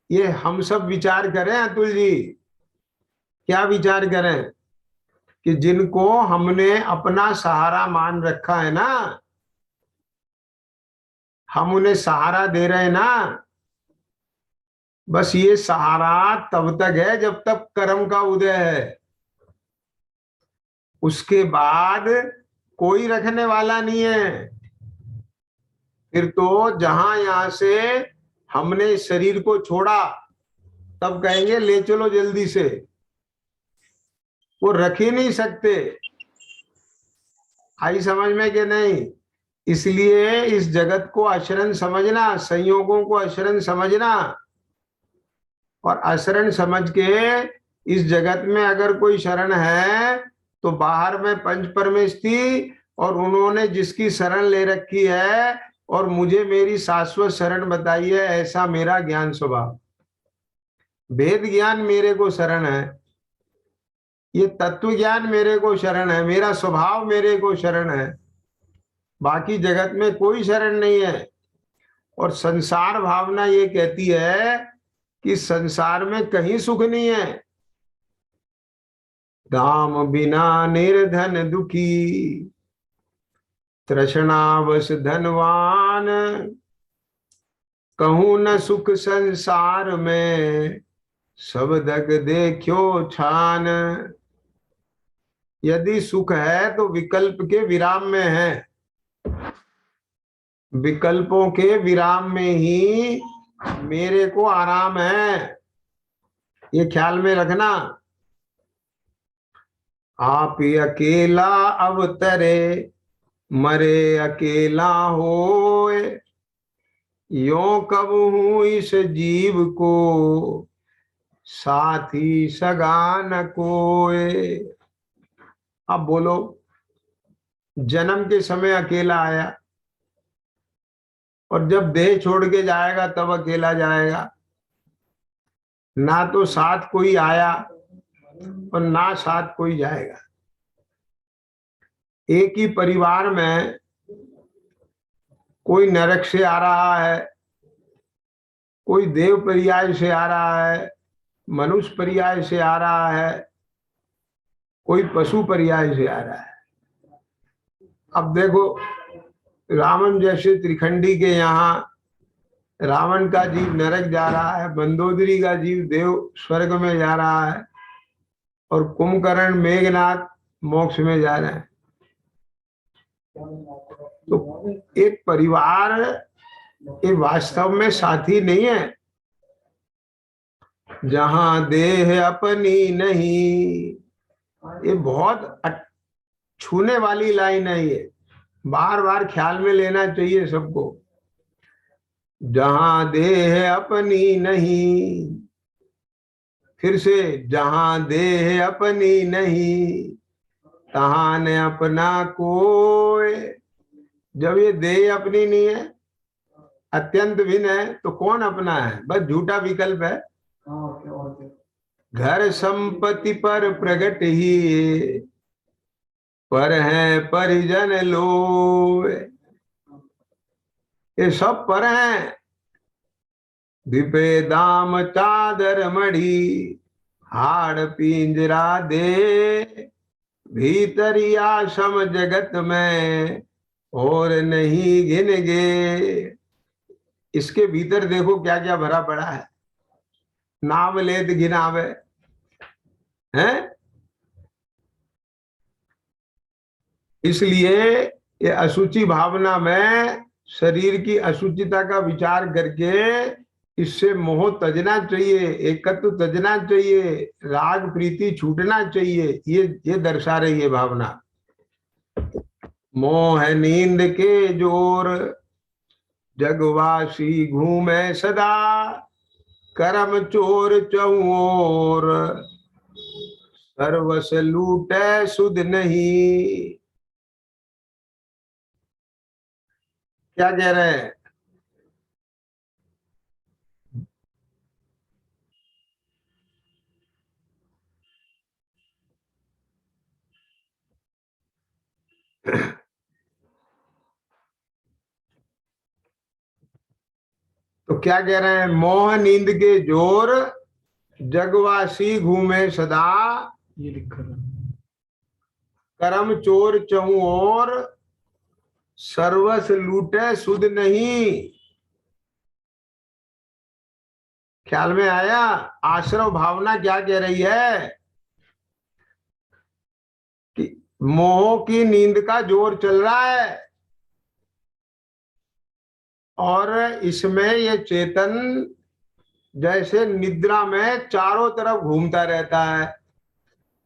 ये हम सब विचार करें अतुल जी, क्या विचार करें कि जिनको हमने अपना सहारा मान रखा है ना, हम उन्हें सहारा दे रहे हैं ना, बस ये सहारा तब तक है जब तक कर्म का उदय है। उसके बाद कोई रखने वाला नहीं है। फिर तो जहां यहां से हमने शरीर को छोड़ा तब कहेंगे ले चलो जल्दी से, वो रख ही नहीं सकते। आई समझ में कि नहीं? इसलिए इस जगत को अशरण समझना, संयोगों को अशरण समझना, और अशरण समझ के इस जगत में अगर कोई शरण है तो बाहर में पंच परमेश थी और उन्होंने जिसकी शरण ले रखी है और मुझे मेरी शाश्वत शरण बताई है, ऐसा मेरा ज्ञान स्वभाव। वेद ज्ञान मेरे को शरण है, ये तत्व ज्ञान मेरे को शरण है, मेरा स्वभाव मेरे को शरण है। बाकी जगत में कोई शरण नहीं है। और संसार भावना ये कहती है कि संसार में कहीं सुख नहीं है। धाम बिना निर्धन दुखी, तृष्णावश धनवान, कहूं न सुख संसार में, सब दग देखो छान। यदि सुख है तो विकल्प के विराम में है, विकल्पों के विराम में ही मेरे को आराम है, ये ख्याल में रखना। आप ही अकेला अवतरे, मरे अकेला होए, यो कब हूं इस जीव को, साथी सगा न कोए। अब बोलो, जन्म के समय अकेला आया और जब देह छोड़ के जाएगा तब अकेला जाएगा। ना तो साथ कोई आया और ना साथ कोई जाएगा। एक ही परिवार में कोई नरक से आ रहा है, कोई देव पर्याय से आ रहा है, मनुष्य पर्याय से आ रहा है, कोई पशु पर्याय से आ रहा है। अब देखो, रावण जैसे त्रिखंडी के यहाँ रावण का जीव नरक जा रहा है, मंदोदरी का जीव देव स्वर्ग में जा रहा है, और कुंभकर्ण मेघनाथ मोक्ष में जा रहे हैं। तो एक परिवार ये वास्तव में साथी नहीं है। जहां देह अपनी नहीं, ये बहुत छूने वाली लाइन है, ये बार बार ख्याल में लेना चाहिए सबको। जहां देह अपनी नहीं, फिर से, जहां देह अपनी नहीं, तहां ने अपना कोई। जब ये देह अपनी नहीं है, अत्यंत भिन्न है, तो कौन अपना है? बस झूठा विकल्प है। घर संपत्ति पर प्रगट ही, पर है परिजन लोए। ये सब पर हैं। दिपे दाम चादर मढ़ी, हाड़ पिंजरा दे, भीतरिया सम जगत में और नहीं गिनगे। इसके भीतर देखो क्या क्या भरा पड़ा है, नाम लेत गिनावे हैं। इसलिए ये अशुचि भावना में शरीर की अशुचिता का विचार करके इससे मोह तजना चाहिए, एकत्व तजना चाहिए, राग प्रीति छूटना चाहिए। ये दर्शा रही है भावना। मोह नींद के जोर, जगवासी घूमे सदा, करम चोर चौर, सर्वस लूटे सुध नहीं। क्या कह रहे हैं? तो क्या कह रहे हैं, मोह नींद के जोर जगवासी घूमे सदा, ये लिखा था। करम चोर चहु और सर्वस लूटे सुध नहीं। ख्याल में आया? आश्रव भावना क्या कह रही है कि मोह की नींद का जोर चल रहा है और इसमें ये चेतन जैसे निद्रा में चारों तरफ घूमता रहता है।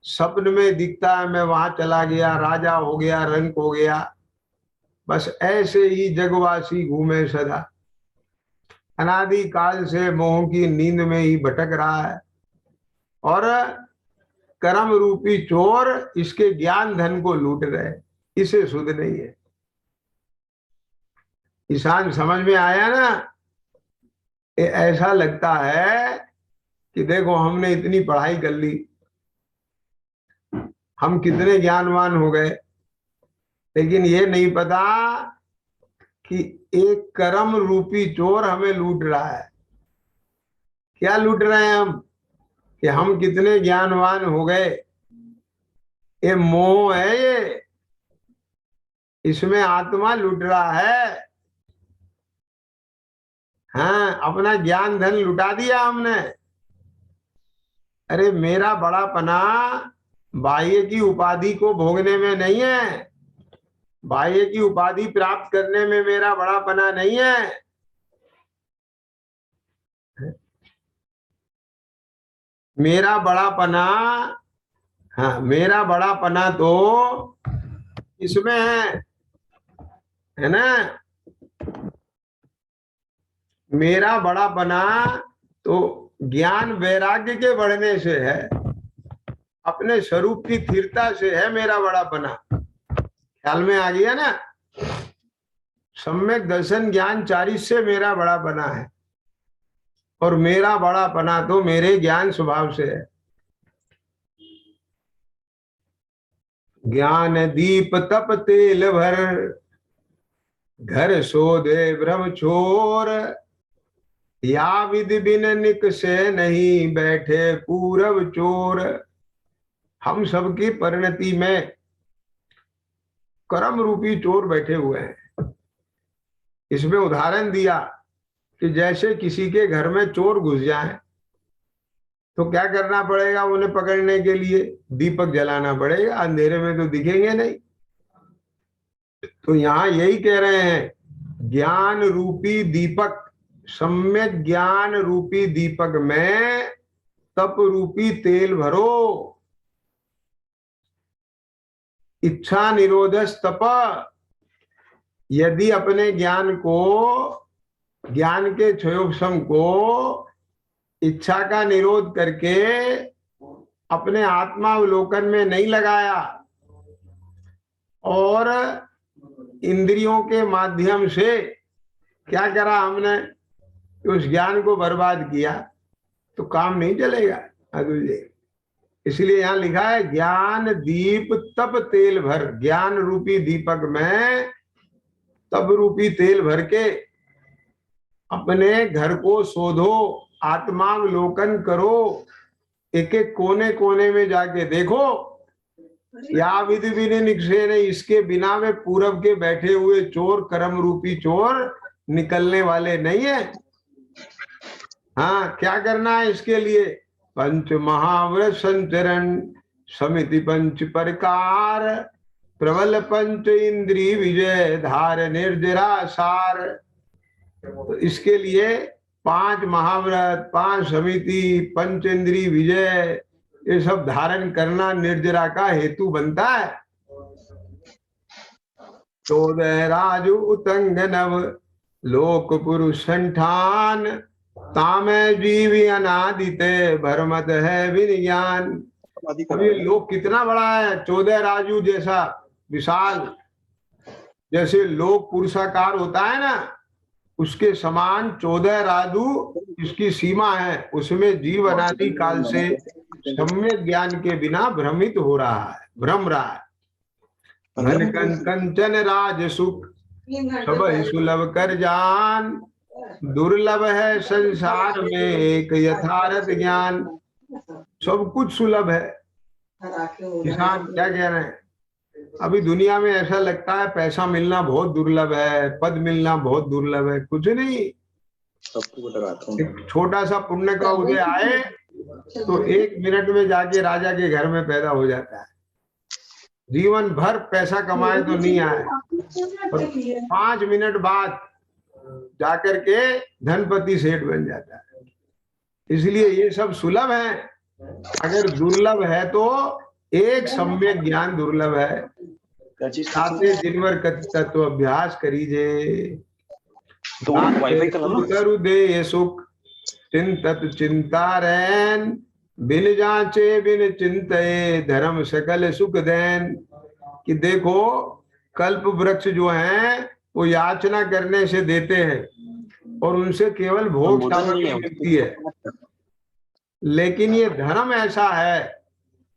सपन में दिखता है मैं वहां चला गया, राजा हो गया, रंक हो गया। बस ऐसे ही जगवासी घूमे सदा, अनादि काल से मोह की नींद में ही भटक रहा है। और कर्म रूपी चोर इसके ज्ञान धन को लूट रहे, इसे सुध नहीं है। ईशान समझ में आया ना? ऐसा लगता है कि देखो हमने इतनी पढ़ाई कर ली, हम कितने ज्ञानवान हो गए, लेकिन ये नहीं पता कि एक कर्म रूपी चोर हमें लूट रहा है। क्या लूट रहे हैं हम? कि हम कितने ज्ञानवान हो गए। ये मोह है, ये इसमें आत्मा लूट रहा है। हाँ, अपना ज्ञान धन लुटा दिया हमने। अरे मेरा बड़ापना बाह्य की उपाधि को भोगने में नहीं है, बाह्य की उपाधि प्राप्त करने में मेरा बड़ापना नहीं है। मेरा बड़ापना, हाँ मेरा बड़ापना तो इसमें है ना। मेरा बड़ापना तो ज्ञान वैराग्य के बढ़ने से है, अपने स्वरूप की स्थिरता से है मेरा बड़ापना। ख्याल में आ गया ना? सम्यक दर्शन ज्ञान चारित्र से मेरा बड़ापना है, और मेरा बड़ापना तो मेरे ज्ञान स्वभाव से है। ज्ञान दीप तप तेल भर, घर सोधे भ्रम छोर, या विधि बिन निक से नहीं बैठे पूरब चोर। हम सबकी परिणति में कर्म रूपी चोर बैठे हुए हैं। इसमें उदाहरण दिया कि जैसे किसी के घर में चोर घुस जाए तो क्या करना पड़ेगा उन्हें पकड़ने के लिए? दीपक जलाना पड़ेगा, अंधेरे में तो दिखेंगे नहीं। तो यहाँ यही कह रहे हैं, ज्ञान रूपी दीपक, सम्यक ज्ञान रूपी दीपक में तप रूपी तेल भरो। इच्छा निरोधस तप। यदि अपने ज्ञान को, ज्ञान के क्षयोपशम को इच्छा का निरोध करके अपने आत्मावलोकन में नहीं लगाया और इंद्रियों के माध्यम से क्या करा हमने, उस ज्ञान को बर्बाद किया, तो काम नहीं चलेगा अतुल जी। इसलिए यहाँ लिखा है ज्ञान दीप तप तेल भर। ज्ञान रूपी दीपक में तप रूपी तेल भर के अपने घर को शोधो, आत्मावलोकन करो, एक एक कोने कोने में जाके देखो। या विधि बिने निकसे नहीं, इसके बिना में पूरब के बैठे हुए चोर, कर्म रूपी चोर निकलने वाले नहीं है। हाँ, क्या करना है इसके लिए? पंच महाव्रत संचरण, समिति पंच प्रकार, प्रबल पंच इंद्री विजय, धार निर्जरा सार। तो इसके लिए 5 महाव्रत, 5 समिति, पंच इंद्री विजय, ये सब धारण करना निर्जरा का हेतु बनता है। 14 राजु उतंग नव, लोक पुरुष संठान, तामे जीवी अनादिते, भरमत है विज्ञान। अभी लोक कितना बड़ा है, 14 राजू जैसा विशाल, जैसे लोक पुरुषाकार होता है ना, उसके समान 14 राजू इसकी सीमा है। उसमें जीव अनादि काल से सम्यक ज्ञान के बिना भ्रमित हो रहा है, भ्रम रहा है। धन कंचन राज सुख सब सुलभ कर जान, दुर्लभ है संसार में एक यथार्थ ज्ञान। सब कुछ सुलभ है। किसान क्या कह रहे हैं, अभी दुनिया में ऐसा लगता है पैसा मिलना बहुत दुर्लभ है, पद मिलना बहुत दुर्लभ है। कुछ नहीं, एक छोटा सा पुण्य का उदय आए तो 1 मिनट में जाके राजा के घर में पैदा हो जाता है। जीवन भर पैसा कमाए तो नहीं आए, और 5 मिनट बाद जाकर के धनपति सेठ बन जाता है। इसलिए ये सब सुलभ है। अगर दुर्लभ है तो एक सम्यक ज्ञान दुर्लभ है। साथे दिन भर तत्व अभ्यास करीजे, तो वाईफाई करू दे सुख चिंतत चिंता रैन, बिन जांचे बिन चिंतये धर्म सकल सुख देन। कि देखो कल्प वृक्ष जो हैं वो याचना करने से देते हैं और उनसे केवल भोग सामग्री मिलती है, लेकिन ये धर्म ऐसा है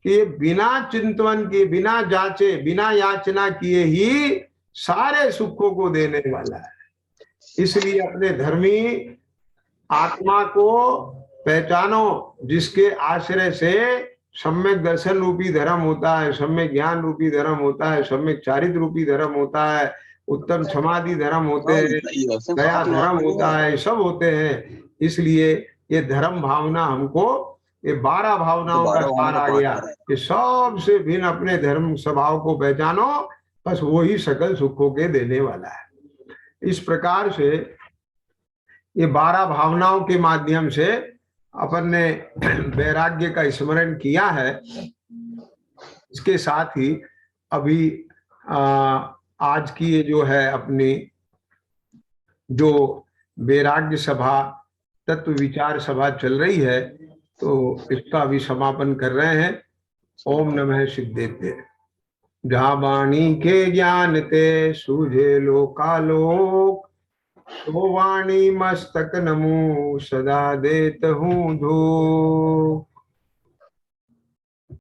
कि ये बिना चिंतन के, बिना जांचे, बिना याचना किए ही सारे सुखों को देने वाला है। इसलिए अपने धर्मी आत्मा को पहचानो, जिसके आश्रय से सम्यक दर्शन रूपी धर्म होता है, सम्यक ज्ञान रूपी धर्म होता है, सम्यक चारित्र रूपी धर्म होता है, उत्तम समाधि धर्म होते हैं, दया धर्म होता है, सब होते हैं। इसलिए ये धर्म भावना हमको, ये 12 भावनाओं का सार आ गया कि सबसे भिन्न अपने धर्म स्वभाव को पहचानो, बस वो ही सकल सुखों के देने वाला है। इस प्रकार से ये 12 भावनाओं के माध्यम से अपन ने वैराग्य का स्मरण किया है। इसके साथ ही अभी आज की ये जो है अपनी जो वैराग्य सभा, तत्व विचार सभा चल रही है, तो इसका भी समापन कर रहे हैं। ओम नमः सिद्धेते। जहाँ वाणी के ज्ञान ते सूझे लोकालोक, सो वाणी मस्तक नमो सदा देत हूँ धूप।